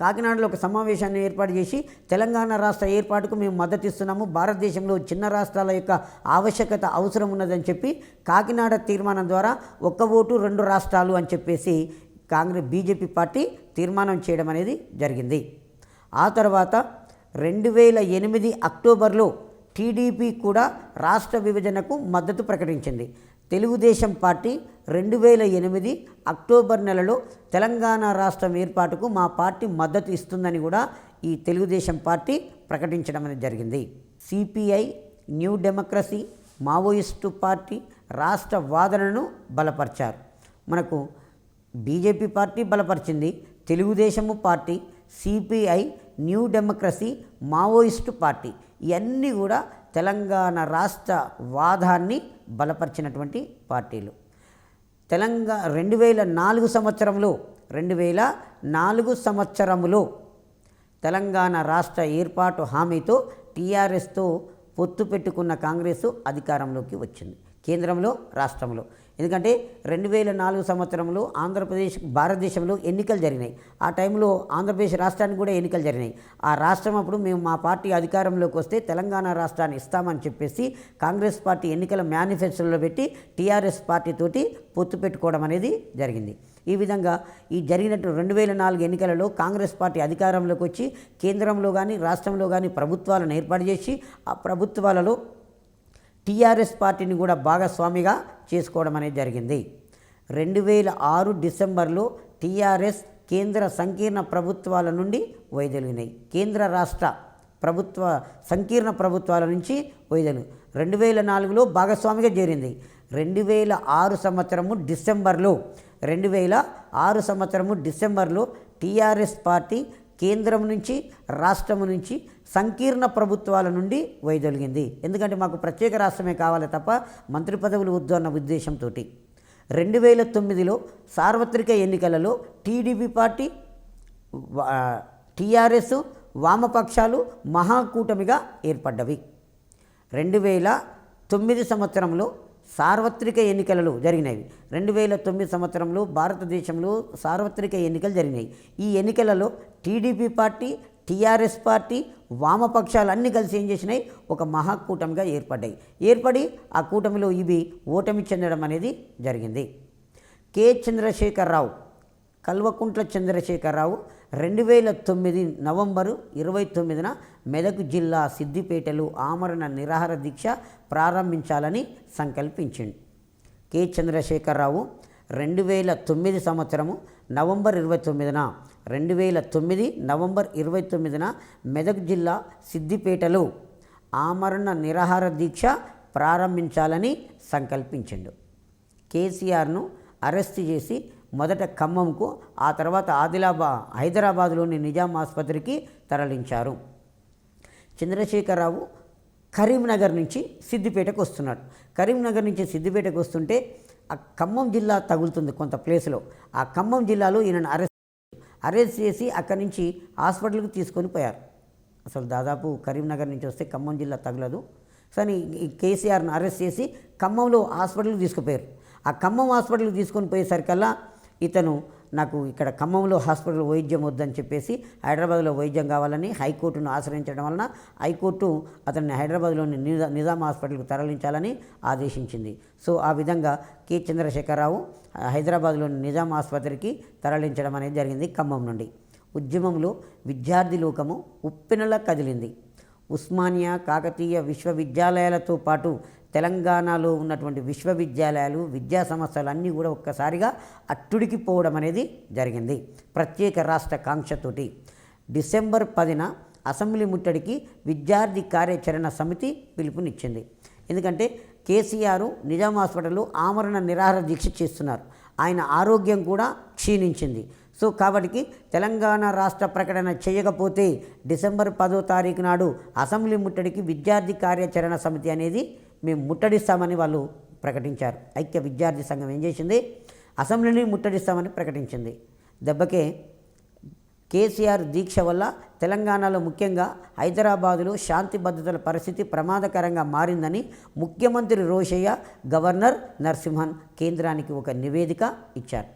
కాకినాడలో ఒక సమావేశాన్ని ఏర్పాటు చేసి తెలంగాణ రాష్ట్ర ఏర్పాటుకు మేము మద్దతు ఇస్తున్నాము, భారతదేశంలో చిన్న రాష్ట్రాల యొక్క ఆవశ్యకత అవసరం ఉన్నదని చెప్పి కాకినాడ తీర్మానం ద్వారా 1 ఓటు 2 రాష్ట్రాలు అని చెప్పేసి బీజేపీ పార్టీ తీర్మానం చేయడం అనేది జరిగింది. ఆ తర్వాత 2008 అక్టోబర్లో టీడీపీ కూడా రాష్ట్ర విభజనకు మద్దతు ప్రకటించింది. తెలుగుదేశం పార్టీ 2008 అక్టోబర్ నెలలో తెలంగాణ రాష్ట్రం ఏర్పాటుకు మా పార్టీ మద్దతు ఇస్తుందని కూడా ఈ తెలుగుదేశం పార్టీ ప్రకటించడం అనేది జరిగింది. CPI, new democracy, Maoist party రాష్ట్ర వాదనను బలపరిచారు. మనకు బీజేపీ పార్టీ బలపరిచింది, Telugu Desam party, CPI, new democracy, Maoist party ఇవన్నీ కూడా తెలంగాణ రాష్ట్ర వాదాన్ని బలపరిచినటువంటి పార్టీలు. 2004 సంవత్సరంలో తెలంగాణ రాష్ట్ర ఏర్పాటు హామీతో టీఆర్ఎస్తో పొత్తు పెట్టుకున్న కాంగ్రెసు అధికారంలోకి వచ్చింది, కేంద్రంలో, రాష్ట్రంలో. ఎందుకంటే 2004 సంవత్సరంలో భారతదేశంలో ఎన్నికలు జరిగినాయి. ఆ టైంలో ఆంధ్రప్రదేశ్ రాష్ట్రానికి కూడా ఎన్నికలు జరిగినాయి. ఆ రాష్ట్రం అప్పుడు మేము మా పార్టీ అధికారంలోకి వస్తే తెలంగాణ రాష్ట్రాన్ని ఇస్తామని చెప్పేసి కాంగ్రెస్ పార్టీ ఎన్నికల మేనిఫెస్టోలో పెట్టి టీఆర్ఎస్ పార్టీతోటి పొత్తు పెట్టుకోవడం అనేది జరిగింది. ఈ విధంగా ఈ జరిగినట్టు 2004 ఎన్నికలలో కాంగ్రెస్ పార్టీ అధికారంలోకి వచ్చి కేంద్రంలో కానీ రాష్ట్రంలో కానీ ప్రభుత్వాలను ఏర్పాటు చేసి ఆ ప్రభుత్వాలలో టీఆర్ఎస్ పార్టీని కూడా భాగస్వామిగా చేసుకోవడం అనేది జరిగింది. 2006 డిసెంబర్లో టీఆర్ఎస్ కేంద్ర సంకీర్ణ ప్రభుత్వాల నుండి వైదొలిగినాయి. కేంద్ర రాష్ట్ర సంకీర్ణ ప్రభుత్వాల నుంచి వైదొలిగినాయి. 2004లో భాగస్వామిగా చేరింది. 2006 సంవత్సరము డిసెంబర్లో టీఆర్ఎస్ పార్టీ కేంద్రం నుంచి, రాష్ట్రం నుంచి, సంకీర్ణ ప్రభుత్వాల నుండి వైదొలిగింది. ఎందుకంటే మాకు ప్రత్యేక రాష్ట్రమే కావాలి తప్ప మంత్రి పదవులు వద్దు అన్న ఉద్దేశంతో 2009లో సార్వత్రిక ఎన్నికలలో టీడీపీ పార్టీ, టీఆర్ఎస్, వామపక్షాలు మహాకూటమిగా ఏర్పడ్డవి. 2009 సంవత్సరంలో సార్వత్రిక ఎన్నికలలో జరిగినవి. 2009 సంవత్సరంలో భారతదేశంలో సార్వత్రిక ఎన్నికలు జరిగినాయి. ఈ ఎన్నికలలో టీడీపీ పార్టీ, టీఆర్ఎస్ పార్టీ, వామపక్షాలు అన్నీ కలిసి ఏం చేసినాయి, ఒక మహాకూటమిగా ఏర్పడి ఆ కూటమిలో ఇవి ఓటమి చెందడం అనేది జరిగింది. కల్వకుంట్ల చంద్రశేఖరరావు 2009 నవంబరు 29న మెదక్ జిల్లా సిద్దిపేటలో ఆమరణ నిరాహార దీక్ష ప్రారంభించాలని సంకల్పించింది. కె చంద్రశేఖరరావు 2009 సంవత్సరము నవంబర్ 29న మెదక్ జిల్లా సిద్దిపేటలో ఆమరణ నిరాహార దీక్ష ప్రారంభించాలని సంకల్పించిండు. కేసీఆర్ను అరెస్ట్ చేసి మొదట ఖమ్మంకు, ఆ తర్వాత హైదరాబాద్లోని నిజాం ఆసుపత్రికి తరలించారు. చంద్రశేఖరరావు కరీంనగర్ నుంచి సిద్దిపేటకు వస్తున్నాడు. కరీంనగర్ నుంచి సిద్దిపేటకు వస్తుంటే ఆ ఖమ్మం జిల్లా తగులుతుంది కొంత ప్లేస్లో. ఆ ఖమ్మం జిల్లాలో ఈయనను అరెస్ట్ చేసి అక్కడి నుంచి హాస్పిటల్కి తీసుకొని పోయారు. అసలు దాదాపు కరీంనగర్ నుంచి వస్తే ఖమ్మం జిల్లా తగలదు. కానీ కేసీఆర్ను అరెస్ట్ చేసి ఖమ్మంలో హాస్పిటల్కి తీసుకుపోయారు. ఆ ఖమ్మం హాస్పిటల్కి తీసుకొని పోయేసరికల్లా ఇతను నాకు ఇక్కడ ఖమ్మంలో హాస్పిటల్ వైద్యం వద్దని చెప్పేసి హైదరాబాద్లో వైద్యం కావాలని హైకోర్టును ఆశ్రయించడం వలన హైకోర్టు అతన్ని హైదరాబాద్లోని నిజాం హాస్పిటల్కు తరలించాలని ఆదేశించింది. సో ఆ విధంగా కె చంద్రశేఖరరావు హైదరాబాద్లోని నిజాం ఆసుపత్రికి తరలించడం అనేది జరిగింది ఖమ్మం నుండి. ఉద్యమంలో విద్యార్థి లోకము ఉప్పెనలా కదిలింది. ఉస్మానియా, కాకతీయ విశ్వవిద్యాలయాలతో పాటు తెలంగాణలో ఉన్నటువంటి విశ్వవిద్యాలయాలు, విద్యా సంస్థలు అన్నీ కూడా ఒక్కసారిగా అట్టుడికిపోవడం అనేది జరిగింది. ప్రత్యేక రాష్ట్ర కాంక్షతోటి డిసెంబర్ 10న అసెంబ్లీ ముట్టడికి విద్యార్థి కార్యాచరణ సమితి పిలుపునిచ్చింది. ఎందుకంటే కేసీఆర్ నిజాం హాస్పిటల్లో ఆమరణ నిరాహార దీక్ష చేస్తున్నారు. ఆయన ఆరోగ్యం కూడా క్షీణించింది. సో కాబట్టి తెలంగాణ రాష్ట్ర ప్రకటన చేయకపోతే డిసెంబర్ 10వ తారీఖు నాడు అసెంబ్లీ ముట్టడికి విద్యార్థి కార్యాచరణ సమితి అనేది మేము ముట్టడిస్తామని వాళ్ళు ప్రకటించారు. ఐక్య విద్యార్థి సంఘం ఏం చేసింది? అసెంబ్లీని ముట్టడిస్తామని ప్రకటించింది. దెబ్బకే కేసీఆర్ దీక్ష వల్ల తెలంగాణలో ముఖ్యంగా హైదరాబాదులో శాంతి భద్రతల పరిస్థితి ప్రమాదకరంగా మారిందని ముఖ్యమంత్రి రోషయ్య, గవర్నర్ నరసింహన్ కేంద్రానికి ఒక నివేదిక ఇచ్చారు.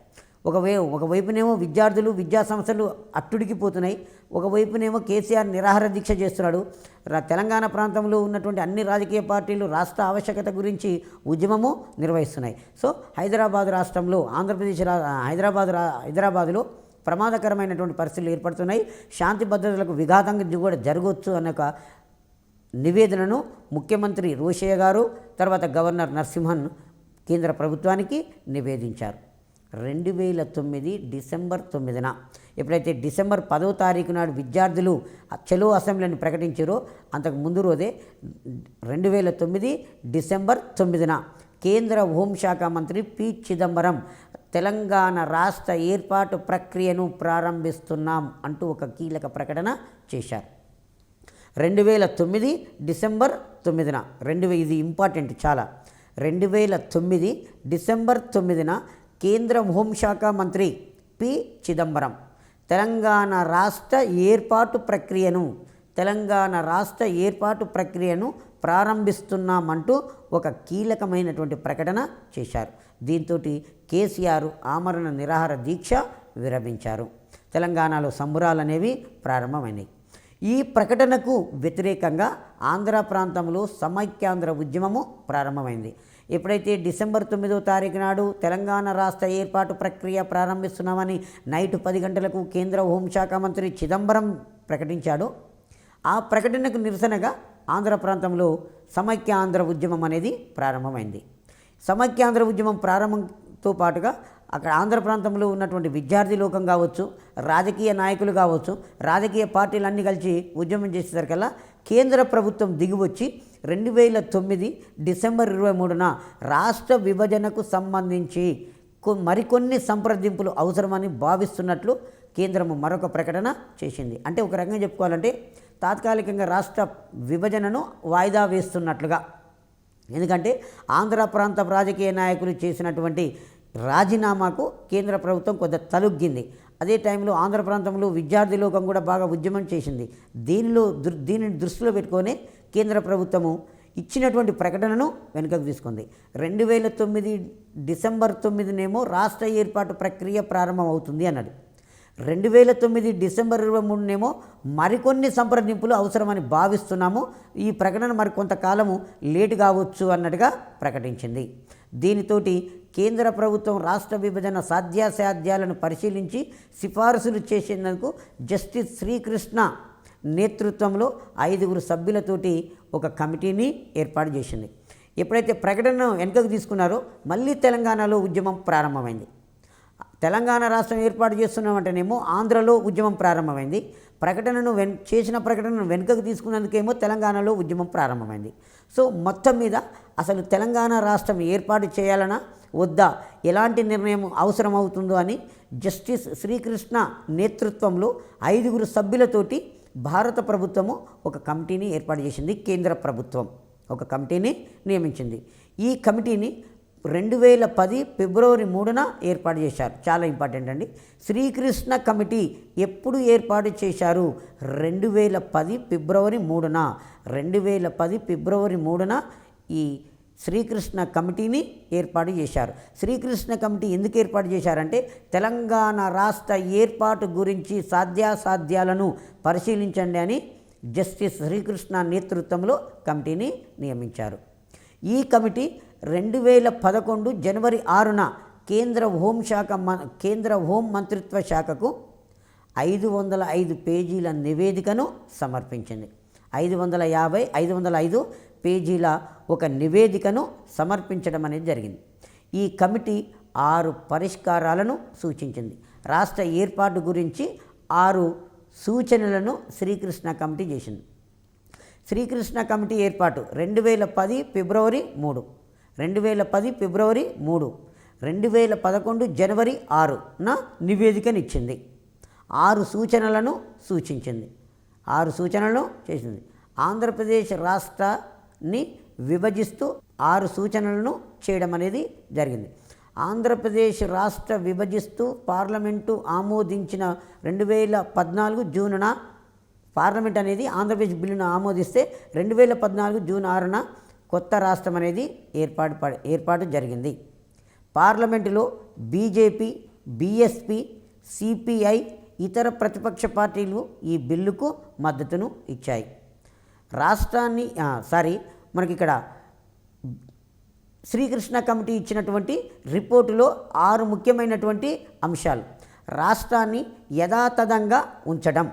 ఒకవైపునేమో విద్యార్థులు, విద్యా సంస్థలు అట్టుడికిపోతున్నాయి, ఒకవైపునేమో కేసీఆర్ నిరాహార దీక్ష చేస్తున్నాడు. తెలంగాణ ప్రాంతంలో ఉన్నటువంటి అన్ని రాజకీయ పార్టీలు రాష్ట్ర ఆవశ్యకత గురించి ఉద్యమము నిర్వహిస్తున్నాయి. సో హైదరాబాద్ రాష్ట్రంలో ఆంధ్రప్రదేశ్ హైదరాబాదులో ప్రమాదకరమైనటువంటి పరిస్థితులు ఏర్పడుతున్నాయి, శాంతి భద్రతలకు విఘాతంగా కూడా జరగవచ్చు అనే ఒక నివేదనను ముఖ్యమంత్రి రోషయ్య గారు, తర్వాత గవర్నర్ నరసింహన్ కేంద్ర ప్రభుత్వానికి నివేదించారు. 2009 డిసెంబర్ 9న ఎప్పుడైతే డిసెంబర్ 10వ తారీఖు నాడు విద్యార్థులు చలో అసెంబ్లీని ప్రకటించారో అంతకు ముందు రోజే 2009 డిసెంబర్ 9న కేంద్ర హోంశాఖ మంత్రి పి. చిదంబరం తెలంగాణ రాష్ట్ర ఏర్పాటు ప్రక్రియను ప్రారంభిస్తున్నాం అంటూ ఒక కీలక ప్రకటన చేశారు. 2009 డిసెంబర్ 9న ఇది ఇంపార్టెంట్ చాలా. 2009 డిసెంబర్ 9న కేంద్ర హోంశాఖ మంత్రి పి. చిదంబరం తెలంగాణ రాష్ట్ర ఏర్పాటు ప్రక్రియను ప్రారంభిస్తున్నామంటూ ఒక కీలకమైనటువంటి ప్రకటన చేశారు. దీంతో కేసీఆర్ ఆమరణ నిరాహార దీక్ష విరమించారు. తెలంగాణలో సంబురాలు అనేవి ప్రారంభమైనాయి. ఈ ప్రకటనకు వ్యతిరేకంగా ఆంధ్ర ప్రాంతంలో సమైక్యాంధ్ర ఉద్యమము ప్రారంభమైంది. ఎప్పుడైతే డిసెంబర్ 9వ తారీఖు నాడు తెలంగాణ రాష్ట్ర ఏర్పాటు ప్రక్రియ ప్రారంభిస్తున్నామని నైట్ 10 గంటలకు కేంద్ర హోంశాఖ మంత్రి చిదంబరం ప్రకటించాడో ఆ ప్రకటనకు నిరసనగా ఆంధ్ర ప్రాంతంలో సమైక్యాంధ్ర ఉద్యమం అనేది ప్రారంభమైంది. సమైక్యాంధ్ర ఉద్యమం ప్రారంభంతో పాటుగా అక్కడ ఆంధ్ర ప్రాంతంలో ఉన్నటువంటి విద్యార్థి లోకం కావచ్చు, రాజకీయ నాయకులు కావచ్చు, రాజకీయ పార్టీలన్నీ కలిసి ఉద్యమం చేసేసరికల్లా కేంద్ర ప్రభుత్వం దిగివచ్చి 2009 డిసెంబర్ 23న రాష్ట్ర విభజనకు సంబంధించి మరికొన్ని సంప్రదింపులు అవసరమని భావిస్తున్నట్లు కేంద్రం మరొక ప్రకటన చేసింది. అంటే ఒక రకంగా చెప్పుకోవాలంటే తాత్కాలికంగా రాష్ట్ర విభజనను వాయిదా వేస్తున్నట్లుగా. ఎందుకంటే ఆంధ్ర ప్రాంత రాజకీయ నాయకులు చేసినటువంటి రాజీనామాకు కేంద్ర ప్రభుత్వం కొంత తలొగ్గింది. అదే టైంలో ఆంధ్ర ప్రాంతంలో విద్యార్థి లోకం కూడా బాగా ఉద్యమం చేసింది. దీనిని దృష్టిలో పెట్టుకొని కేంద్ర ప్రభుత్వము ఇచ్చినటువంటి ప్రకటనను వెనుకకు తీసుకుంది. 2009 డిసెంబర్ 9నేమో రాష్ట్ర ఏర్పాటు ప్రక్రియ ప్రారంభం అవుతుంది అన్నాడు. 2009 డిసెంబర్ 23నేమో మరికొన్ని సంప్రదింపులు అవసరమని భావిస్తున్నాము, ఈ ప్రకటన మరి కొంతకాలము లేటు కావచ్చు అన్నట్టుగా ప్రకటించింది. దీనితోటి కేంద్ర ప్రభుత్వం రాష్ట్ర విభజన సాధ్యాసాధ్యాలను పరిశీలించి సిఫారసులు చేసేందుకు జస్టిస్ శ్రీకృష్ణ నేతృత్వంలో 5 సభ్యులతోటి ఒక కమిటీని ఏర్పాటు చేసింది. ఎప్పుడైతే ప్రకటనను వెనుకకు తీసుకున్నారో మళ్ళీ తెలంగాణలో ఉద్యమం ప్రారంభమైంది. తెలంగాణ రాష్ట్రం ఏర్పాటు చేస్తున్నామంటేనేమో ఆంధ్రలో ఉద్యమం ప్రారంభమైంది. చేసిన ప్రకటనను వెనుకకు తీసుకున్నందుకేమో తెలంగాణలో ఉద్యమం ప్రారంభమైంది. సో మొత్తం మీద అసలు తెలంగాణ రాష్ట్రం ఏర్పాటు చేయాలనా వద్దా, ఎలాంటి నిర్ణయం అవసరమవుతుందో అని జస్టిస్ శ్రీకృష్ణ నేతృత్వంలో 5 సభ్యులతోటి భారత ప్రభుత్వము ఒక కమిటీని ఏర్పాటు చేసింది. కేంద్ర ప్రభుత్వం ఒక కమిటీని నియమించింది. ఈ కమిటీని 2010 ఫిబ్రవరి 3న ఏర్పాటు చేశారు. చాలా ఇంపార్టెంట్ అండి. శ్రీకృష్ణ కమిటీ ఎప్పుడు ఏర్పాటు చేశారు? 2010 ఫిబ్రవరి 3న. 2010 ఫిబ్రవరి 3న ఈ శ్రీకృష్ణ కమిటీని ఏర్పాటు చేశారు. శ్రీకృష్ణ కమిటీ ఎందుకు ఏర్పాటు చేశారంటే తెలంగాణ రాష్ట్ర ఏర్పాటు గురించి సాధ్యాసాధ్యాలను పరిశీలించండి అని జస్టిస్ శ్రీకృష్ణ నేతృత్వంలో కమిటీని నియమించారు. ఈ కమిటీ 2011 జనవరి 6న కేంద్ర హోం మంత్రిత్వ శాఖకు 505 పేజీల నివేదికను సమర్పించింది. 505 పేజీల ఒక నివేదికను సమర్పించడం అనేది జరిగింది. ఈ కమిటీ 6 పరిష్కారాలను సూచించింది. రాష్ట్ర ఏర్పాటు గురించి 6 సూచనలను శ్రీకృష్ణ కమిటీ చేసింది. శ్రీకృష్ణ కమిటీ ఏర్పాటు 2010 ఫిబ్రవరి 3, 2010 ఫిబ్రవరి 3, 2011 జనవరి 6న నివేదికనిచ్చింది. 6 సూచనలను సూచించింది. 6 సూచనలను చేసింది. ఆంధ్రప్రదేశ్ రాష్ట్రాన్ని విభజిస్తూ 6 సూచనలను చేయడం అనేది జరిగింది. ఆంధ్రప్రదేశ్ రాష్ట్ర విభజిస్తూ పార్లమెంటు ఆమోదించిన 2014 జూన్న పార్లమెంట్ అనేది ఆంధ్రప్రదేశ్ బిల్లును ఆమోదిస్తే 2014 జూన్ 6న కొత్త రాష్ట్రం అనేది ఏర్పాటు జరిగింది. పార్లమెంటులో బీజేపీ, బీఎస్పీ, సిపిఐ ఇతర ప్రతిపక్ష పార్టీలు ఈ బిల్లుకు మద్దతును ఇచ్చాయి. రాష్ట్రాన్ని మనకి ఇక్కడ శ్రీకృష్ణ కమిటీ ఇచ్చినటువంటి రిపోర్టులో 6 ముఖ్యమైనటువంటి అంశాలు. రాష్ట్రాన్ని యథాతథంగా ఉంచడం,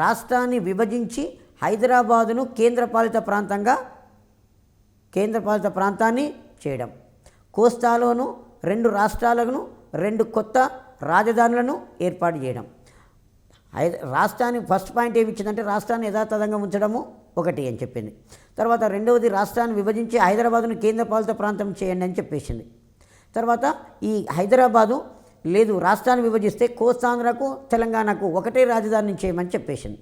రాష్ట్రాన్ని విభజించి హైదరాబాదును కేంద్రపాలిత ప్రాంతాన్ని చేయడం, కోస్తాలోను 2 రాష్ట్రాలను 2 కొత్త రాజధానులను ఏర్పాటు చేయడం. రాష్ట్రాన్ని ఫస్ట్ పాయింట్ ఏమి ఇచ్చిందంటే రాష్ట్రాన్ని యథాతథంగా ఉంచడము ఒకటి అని చెప్పింది. తర్వాత రెండవది రాష్ట్రాన్ని విభజించి హైదరాబాదును కేంద్రపాలిత ప్రాంతం చేయండి అని చెప్పేసింది. తర్వాత ఈ హైదరాబాదు లేదు, రాష్ట్రాన్ని విభజిస్తే కోస్తాంధ్రకు తెలంగాణకు ఒకటే రాజధాని చేయమని చెప్పేసింది.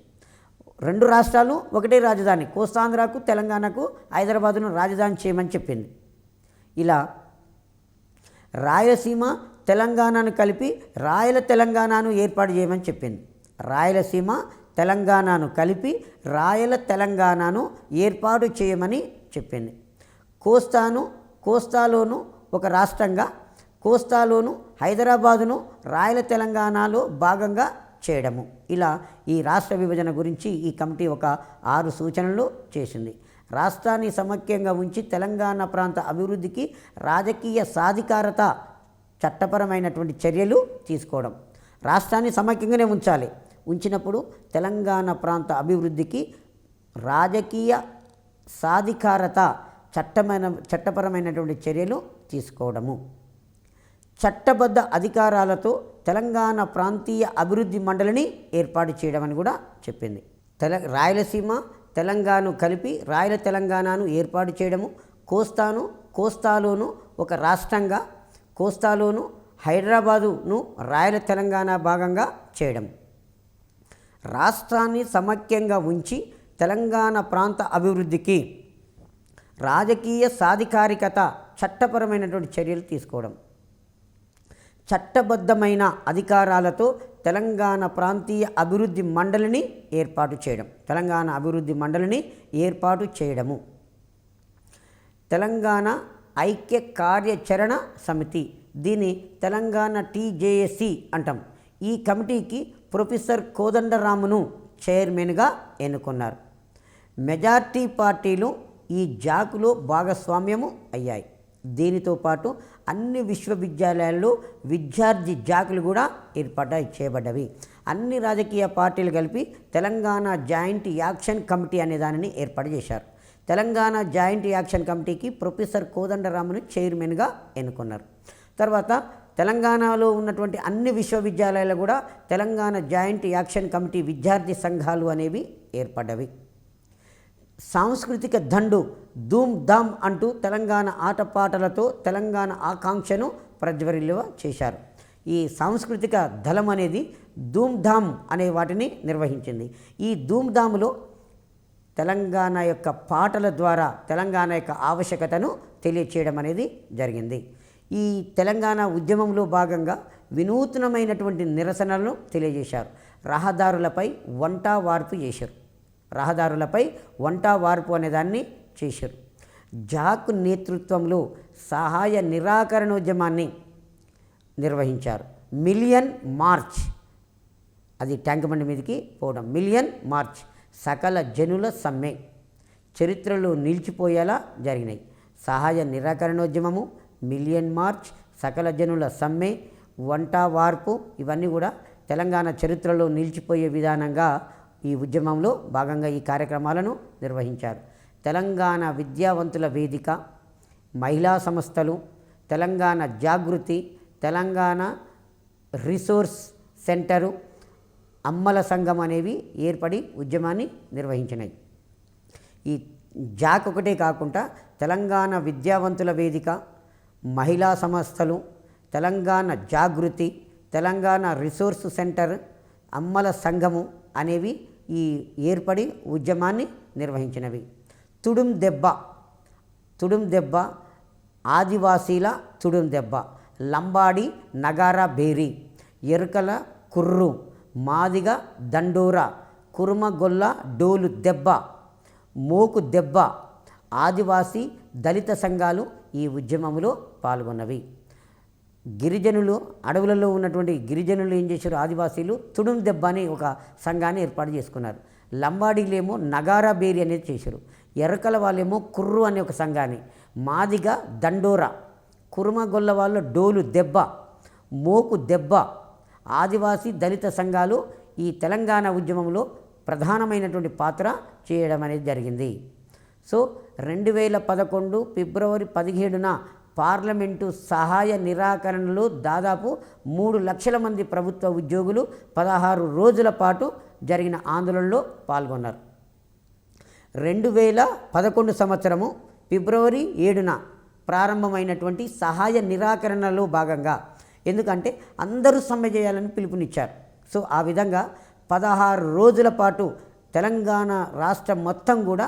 2 రాష్ట్రాలు ఒకటే రాజధాని, కోస్తాంధ్రకు తెలంగాణకు హైదరాబాదును రాజధాని చేయమని చెప్పింది. ఇలా రాయలసీమ తెలంగాణను కలిపి రాయల తెలంగాణను ఏర్పాటు చేయమని చెప్పింది. రాయలసీమ తెలంగాణను కలిపి రాయల తెలంగాణను ఏర్పాటు చేయమని చెప్పింది. కోస్తాలోను ఒక రాష్ట్రంగా, కోస్తాలోను హైదరాబాదును రాయల తెలంగాణలో భాగంగా చేయడము. ఇలా ఈ రాష్ట్ర విభజన గురించి ఈ కమిటీ ఒక 6 సూచనలు చేసింది. రాష్ట్రాన్ని సమైక్యంగా ఉంచి తెలంగాణ ప్రాంత అభివృద్ధికి రాజకీయ సాధికారత, చట్టపరమైనటువంటి చర్యలు తీసుకోవడం. రాష్ట్రాన్ని సమైక్యంగానే ఉంచినప్పుడు తెలంగాణ ప్రాంత అభివృద్ధికి రాజకీయ సాధికారత, చట్టపరమైనటువంటి చర్యలు తీసుకోవడము. చట్టబద్ధ అధికారాలతో తెలంగాణ ప్రాంతీయ అభివృద్ధి మండలిని ఏర్పాటు చేయడం అని కూడా చెప్పింది. రాయలసీమ తెలంగాణను కలిపి రాయల తెలంగాణను ఏర్పాటు చేయడము. కోస్తాలోను ఒక రాష్ట్రంగా, కోస్తాలోను హైదరాబాదును రాయల తెలంగాణ భాగంగా చేయడం. రాష్ట్రాన్ని సమైక్యంగా ఉంచి తెలంగాణ ప్రాంత అభివృద్ధికి రాజకీయ సాధికారికత, చట్టపరమైనటువంటి చర్యలు తీసుకోవడం. చట్టబద్ధమైన అధికారాలతో తెలంగాణ ప్రాంతీయ అభివృద్ధి మండలిని ఏర్పాటు చేయడము. తెలంగాణ ఐక్య కార్యాచరణ సమితి, దీన్ని తెలంగాణ TJSC అంటాం. ఈ కమిటీకి ప్రొఫెసర్ కోదండరామును చైర్మన్గా ఎన్నుకున్నారు. మెజార్టీ పార్టీలు ఈ జాకులో భాగస్వామ్యము అయ్యాయి. దీనితో పాటు అన్ని విశ్వవిద్యాలయాల్లో విద్యార్థి జాకులు కూడా చేయబడ్డవి. అన్ని రాజకీయ పార్టీలు కలిపి తెలంగాణ జాయింట్ యాక్షన్ కమిటీ అనే దానిని ఏర్పాటు చేశారు. తెలంగాణ జాయింట్ యాక్షన్ కమిటీకి ప్రొఫెసర్ కోదండరామును చైర్మన్గా ఎన్నుకున్నారు. తర్వాత తెలంగాణలో ఉన్నటువంటి అన్ని విశ్వవిద్యాలయాలు కూడా తెలంగాణ జాయింట్ యాక్షన్ కమిటీ విద్యార్థి సంఘాలు అనేవి ఏర్పడ్డవి. సాంస్కృతిక దండు ధూమ్ ధామ్ అంటూ తెలంగాణ ఆటపాటలతో తెలంగాణ ఆకాంక్షను ప్రజ్వరిల్లువ చేశారు. ఈ సాంస్కృతిక దళం అనేది ధూమ్ ధామ్ అనే వాటిని నిర్వహించింది. ఈ ధూమ్ ధామ్లో తెలంగాణ యొక్క పాటల ద్వారా తెలంగాణ యొక్క ఆవశ్యకతను తెలియచేయడం అనేది జరిగింది. ఈ తెలంగాణ ఉద్యమంలో భాగంగా వినూత్నమైనటువంటి నిరసనలను తెలియజేశారు. రహదారులపై వంట వార్పు అనేదాన్ని చేశారు. జాక్ నేతృత్వంలో సహాయ నిరాకరణోద్యమాన్ని నిర్వహించారు. మిలియన్ మార్చ్, అది ట్యాంక్ బండి మీదకి పోవడం. మిలియన్ మార్చ్ సకల జనుల సమ్మె చరిత్రలో నిలిచిపోయేలా జరిగినాయి. సహాయ నిరాకరణోద్యమము, మిలియన్ మార్చ్, సకల జనుల సమ్మె, వంట వార్పు ఇవన్నీ కూడా తెలంగాణ చరిత్రలో నిలిచిపోయే విధానంగా ఈ ఉద్యమంలో భాగంగా ఈ కార్యక్రమాలను నిర్వహించారు. తెలంగాణ విద్యావంతుల వేదిక, మహిళా సంస్థలు, తెలంగాణ జాగృతి, తెలంగాణ రిసోర్స్ సెంటరు, అమ్మల సంఘం అనేవి ఏర్పడి ఉద్యమాన్ని నిర్వహించినాయి. ఈ జాక్ ఒకటే కాకుండా తెలంగాణ విద్యావంతుల వేదిక, మహిళా సంస్థలు, తెలంగాణ జాగృతి, తెలంగాణ రిసోర్స్ సెంటర్, అమ్మల సంఘము అనేవి ఈ ఏర్పడి ఉద్యమాన్ని నిర్వహించినవి. తుడుం దెబ్బ, ఆదివాసీల తుడుం దెబ్బ, లంబాడి నగారా బేరి, ఎరుకల కుర్రు, మాదిగ దండోర, కురుమగొల్ల డోలు దెబ్బ, మోకు దెబ్బ, ఆదివాసీ దళిత సంఘాలు ఈ ఉద్యమంలో పాల్గొన్నవి. గిరిజనులు, అడవులలో ఉన్నటువంటి గిరిజనులు ఏం చేశారు, ఆదివాసీలు తుడుం దెబ్బ అని ఒక సంఘాన్ని ఏర్పాటు చేసుకున్నారు. లంబాడీలేమో నగారా బేరి అనేది చేశారు. ఎరకల వాళ్ళేమో కుర్రు అనే ఒక సంఘాన్ని, మాదిగ దండోర, కురుమగొల్ల వాళ్ళు డోలు దెబ్బ, మోకు దెబ్బ, ఆదివాసీ దళిత సంఘాలు ఈ తెలంగాణ ఉద్యమంలో ప్రధానమైనటువంటి పాత్ర చేయడం అనేది జరిగింది. సో 2011 ఫిబ్రవరి 17న పార్లమెంటు సహాయ నిరాకరణలో దాదాపు 3 లక్షల మంది ప్రభుత్వ ఉద్యోగులు 16 రోజుల పాటు జరిగిన ఆందోళనలో పాల్గొన్నారు. 2011 సంవత్సరము ఫిబ్రవరి 7న ప్రారంభమైనటువంటి సహాయ నిరాకరణలో భాగంగా, ఎందుకంటే అందరూ సమ్మె చేయాలని పిలుపునిచ్చారు. సో ఆ విధంగా 16 రోజుల పాటు తెలంగాణ రాష్ట్రం మొత్తం కూడా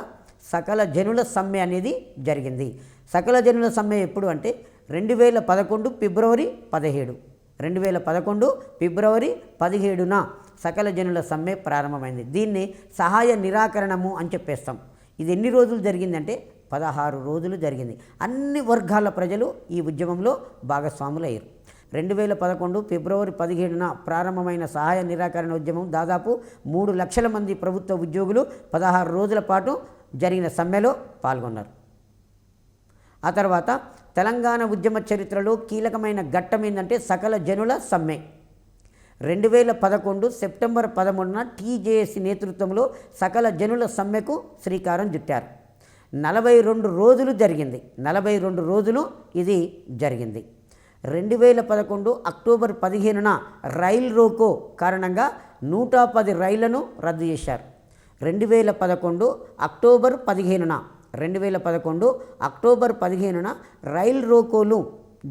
సకల జనుల సమ్మె అనేది జరిగింది. సకల జనుల సమ్మె ఎప్పుడు అంటే 2011 ఫిబ్రవరి 17, 2011 ఫిబ్రవరి 17న సకల జనుల సమ్మె ప్రారంభమైంది. దీన్ని సహాయ నిరాకరణము అని చెప్పేస్తాం. ఇది ఎన్ని రోజులు జరిగిందంటే 16 రోజులు జరిగింది. అన్ని వర్గాల ప్రజలు ఈ ఉద్యమంలో భాగస్వాములయ్యారు. 2011 ఫిబ్రవరి 17న ప్రారంభమైన సహాయ నిరాకరణ ఉద్యమం దాదాపు 3 లక్షల మంది ప్రభుత్వ ఉద్యోగులు 16 రోజుల పాటు జరిగిన సమ్మెలో పాల్గొన్నారు. ఆ తర్వాత తెలంగాణ ఉద్యమ చరిత్రలో కీలకమైన ఘట్టం ఏంటంటే సకల జనుల సమ్మె. 2011 సెప్టెంబర్ 13న టీజేఏసీ నేతృత్వంలో సకల జనుల సమ్మెకు శ్రీకారం చుట్టారు. 42 రోజులు జరిగింది. 42 రోజులు ఇది జరిగింది. 2011 అక్టోబర్ 15న రైల్ రోకో కారణంగా 110 రైళ్లను రద్దు చేశారు. 2011 అక్టోబర్ 15న రైల్ రోకోలు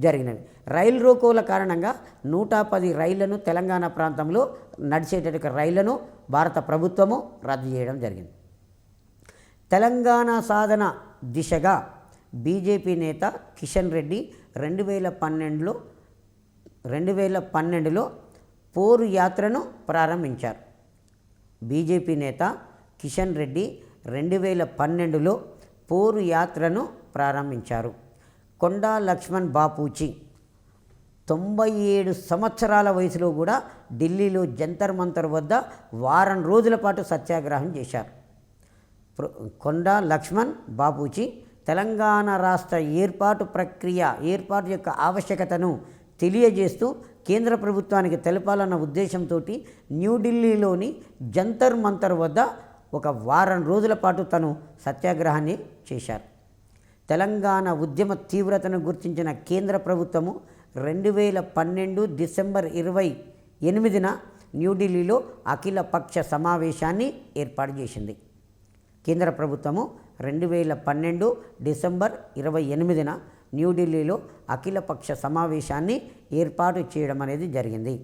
జరిగినవి. రైల్ రోకోల కారణంగా 110 రైళ్లను, తెలంగాణ ప్రాంతంలో నడిచేటటువంటి రైళ్లను భారత ప్రభుత్వము రద్దు చేయడం జరిగింది. తెలంగాణ సాధన దిశగా బీజేపీ నేత కిషన్ రెడ్డి 2012లో పోరు యాత్రను ప్రారంభించారు. బీజేపీ నేత కిషన్ రెడ్డి 2012లో పోరు యాత్రను ప్రారంభించారు. కొండా లక్ష్మణ్ బాపూజీ 97 సంవత్సరాల వయసులో కూడా ఢిల్లీలో జంతర్ మంతర్ వద్ద వారం రోజుల పాటు సత్యాగ్రహం చేశారు. కొండా లక్ష్మణ్ బాపూజీ తెలంగాణ రాష్ట్ర ఏర్పాటు యొక్క ఆవశ్యకతను తెలియజేస్తూ కేంద్ర ప్రభుత్వానికి తెలపాలన్న ఉద్దేశంతో న్యూఢిల్లీలోని జంతర్ మంతర్ వద్ద ఒక వారం రోజుల పాటు తను సత్యాగ్రహాన్ని చేశారు. తెలంగాణ ఉద్యమ తీవ్రతను గుర్తించిన కేంద్ర ప్రభుత్వము 2012 డిసెంబర్ 28న న్యూఢిల్లీలో అఖిలపక్ష సమావేశాన్ని ఏర్పాటు చేసింది. కేంద్ర ప్రభుత్వము 2012 డిసెంబర్ 28న న్యూఢిల్లీలో అఖిలపక్ష సమావేశాన్ని ఏర్పాటు చేయడం అనేది జరిగింది.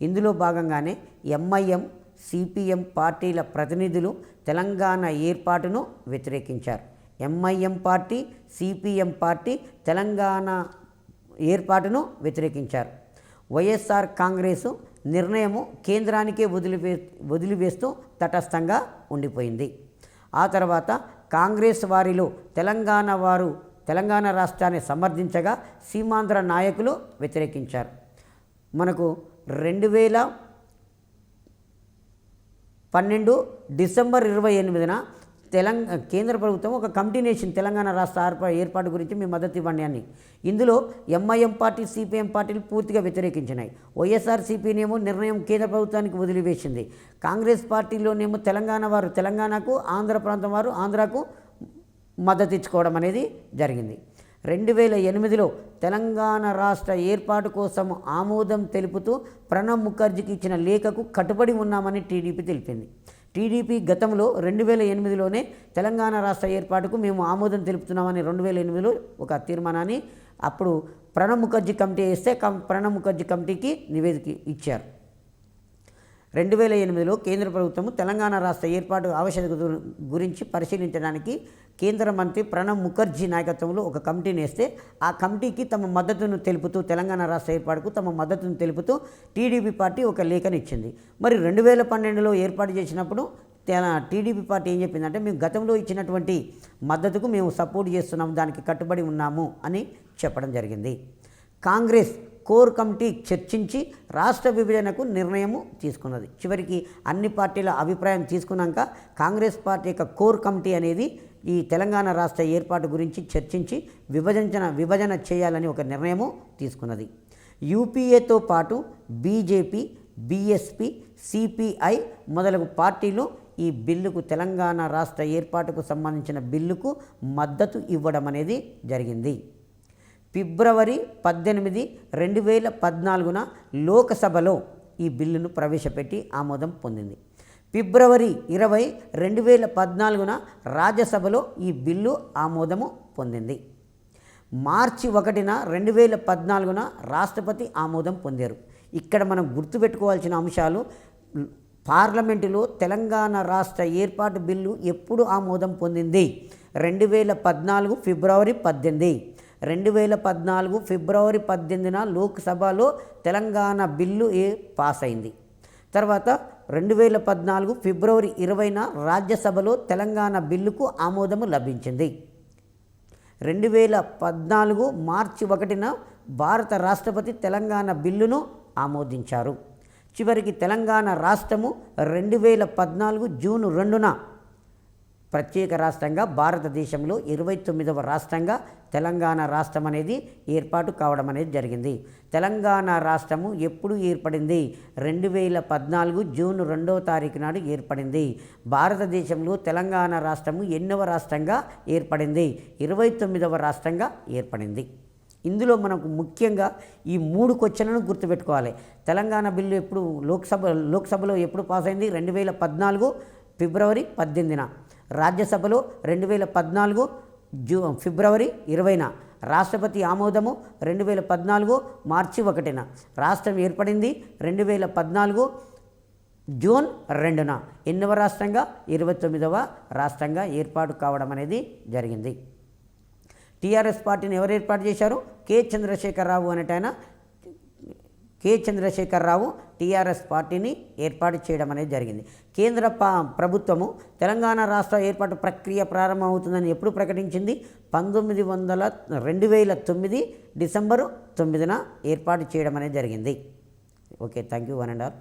ఇందులో భాగంగానే ఎంఐఎం, సిపిఎం పార్టీల ప్రతినిధులు తెలంగాణ ఏర్పాటును వ్యతిరేకించారు. MIM party, CPM party Telangana ఏర్పాటును వ్యతిరేకించారు. వైఎస్ఆర్ కాంగ్రెసు నిర్ణయము కేంద్రానికే వదిలివేస్తూ తటస్థంగా ఉండిపోయింది. ఆ తర్వాత కాంగ్రెస్ వారిలో తెలంగాణ రాష్ట్రాన్ని సమర్థించగా సీమాంధ్ర నాయకులు వ్యతిరేకించారు. మనకు 2012 డిసెంబర్ 28న కేంద్ర ప్రభుత్వం ఒక కమిటీని వేసింది తెలంగాణ రాష్ట్ర ఏర్పాటు గురించి మీ మద్దతు ఇవ్వండి అని. ఇందులో ఎంఐఎం పార్టీ, సిపిఎం పార్టీలు పూర్తిగా వ్యతిరేకించినాయి. వైఎస్ఆర్సీపీనేమో నిర్ణయం కేంద్ర ప్రభుత్వానికి వదిలివేసింది. కాంగ్రెస్ పార్టీలోనేమో తెలంగాణ వారు తెలంగాణకు, ఆంధ్ర ప్రాంతం వారు ఆంధ్రాకు మద్దతు ఇచ్చుకోవడం అనేది జరిగింది. 2008లో తెలంగాణ రాష్ట్ర ఏర్పాటు కోసం ఆమోదం తెలుపుతూ ప్రణబ్ ముఖర్జీకి ఇచ్చిన లేఖకు కట్టుబడి ఉన్నామని టీడీపీ తెలిపింది. టీడీపీ గతంలో 2008లోనే తెలంగాణ రాష్ట్ర ఏర్పాటుకు మేము ఆమోదం తెలుపుతున్నామని 2008లో ఒక తీర్మానాన్ని అప్పుడు ప్రణబ్ ముఖర్జీ కమిటీ వేస్తే ప్రణబ్ ముఖర్జీ కమిటీకి నివేదిక ఇచ్చారు. 2008లో కేంద్ర ప్రభుత్వం తెలంగాణ రాష్ట్ర ఏర్పాటు ఆవశ్యకత గురించి పరిశీలించడానికి కేంద్ర మంత్రి ప్రణబ్ ముఖర్జీ నాయకత్వంలో ఒక కమిటీని వేస్తే ఆ కమిటీకి తమ మద్దతును తెలుపుతూ తెలంగాణ రాష్ట్ర ఏర్పాటుకు తమ మద్దతును తెలుపుతూ టీడీపీ పార్టీ ఒక లేఖను ఇచ్చింది. మరి 2012లో ఏర్పాటు చేసినప్పుడు టీడీపీ పార్టీ ఏం చెప్పిందంటే మేము గతంలో ఇచ్చినటువంటి మద్దతుకు మేము సపోర్ట్ చేస్తున్నాము, దానికి కట్టుబడి ఉన్నాము అని చెప్పడం జరిగింది. కాంగ్రెస్ కోర్ కమిటీ చర్చించి రాష్ట్ర విభజనకు నిర్ణయము తీసుకున్నది. చివరికి అన్ని పార్టీల అభిప్రాయం తీసుకున్నాక కాంగ్రెస్ పార్టీ యొక్క కోర్ కమిటీ అనేది ఈ తెలంగాణ రాష్ట్ర ఏర్పాటు గురించి చర్చించి విభజన చేయాలని ఒక నిర్ణయము తీసుకున్నది. యూపీఏతో పాటు బీజేపీ, బీఎస్పీ, సిపిఐ మొదలగు పార్టీలు ఈ బిల్లుకు, తెలంగాణ రాష్ట్ర ఏర్పాటుకు సంబంధించిన బిల్లుకు మద్దతు ఇవ్వడం అనేది జరిగింది. ఫిబ్రవరి 18, 2014 లోక్సభలో ఈ బిల్లును ప్రవేశపెట్టి ఆమోదం పొందింది. ఫిబ్రవరి 20, 2014 రాజ్యసభలో ఈ బిల్లు ఆమోదము పొందింది. మార్చి 1, 2014 రాష్ట్రపతి ఆమోదం పొందారు. ఇక్కడ మనం గుర్తుపెట్టుకోవాల్సిన అంశాలు, పార్లమెంటులో తెలంగాణ రాష్ట్ర ఏర్పాటు బిల్లు ఎప్పుడు ఆమోదం పొందింది? 2014 ఫిబ్రవరి 18. 2014 ఫిబ్రవరి 18 లోక్సభలో తెలంగాణ బిల్లు పాస్ అయింది. తర్వాత 2014 ఫిబ్రవరి 20 రాజ్యసభలో తెలంగాణ బిల్లుకు ఆమోదము లభించింది. 2014 మార్చి 1 భారత రాష్ట్రపతి తెలంగాణ బిల్లును ఆమోదించారు. చివరికి తెలంగాణ రాష్ట్రము 2014 జూన్ 2 ప్రత్యేక రాష్ట్రంగా, భారతదేశంలో 29వ రాష్ట్రంగా తెలంగాణ రాష్ట్రం అనేది ఏర్పాటు కావడం అనేది జరిగింది. తెలంగాణ రాష్ట్రము ఎప్పుడు ఏర్పడింది? 2014 జూన్ 2వ తారీఖు నాడు ఏర్పడింది. భారతదేశంలో తెలంగాణ రాష్ట్రము ఎన్నవ రాష్ట్రంగా ఏర్పడింది? 29వ రాష్ట్రంగా ఏర్పడింది. ఇందులో మనకు ముఖ్యంగా ఈ 3 క్వశ్చన్లను గుర్తుపెట్టుకోవాలి. తెలంగాణ బిల్లు ఎప్పుడు లోక్సభలో ఎప్పుడు పాస్ అయింది? 2014 ఫిబ్రవరి 18. రాజ్యసభలో 2014 ఫిబ్రవరి 20. రాష్ట్రపతి ఆమోదము 2014 మార్చి 1. రాష్ట్రం ఏర్పడింది 2014 జూన్ 2. ఎన్నవ రాష్ట్రంగా? 29వ రాష్ట్రంగా ఏర్పాటు కావడం అనేది జరిగింది. టీఆర్ఎస్ పార్టీని ఎవరు ఏర్పాటు చేశారు? కె చంద్రశేఖరరావు అనేటైనా టీఆర్ఎస్ పార్టీని ఏర్పాటు చేయడం అనేది జరిగింది. కేంద్ర ప్రభుత్వము తెలంగాణ రాష్ట్ర ఏర్పాటు ప్రక్రియ ప్రారంభమవుతుందని ఎప్పుడు ప్రకటించింది? 2009 డిసెంబరు 9 ఏర్పాటు చేయడం అనేది జరిగింది. Okay, thank you one and all.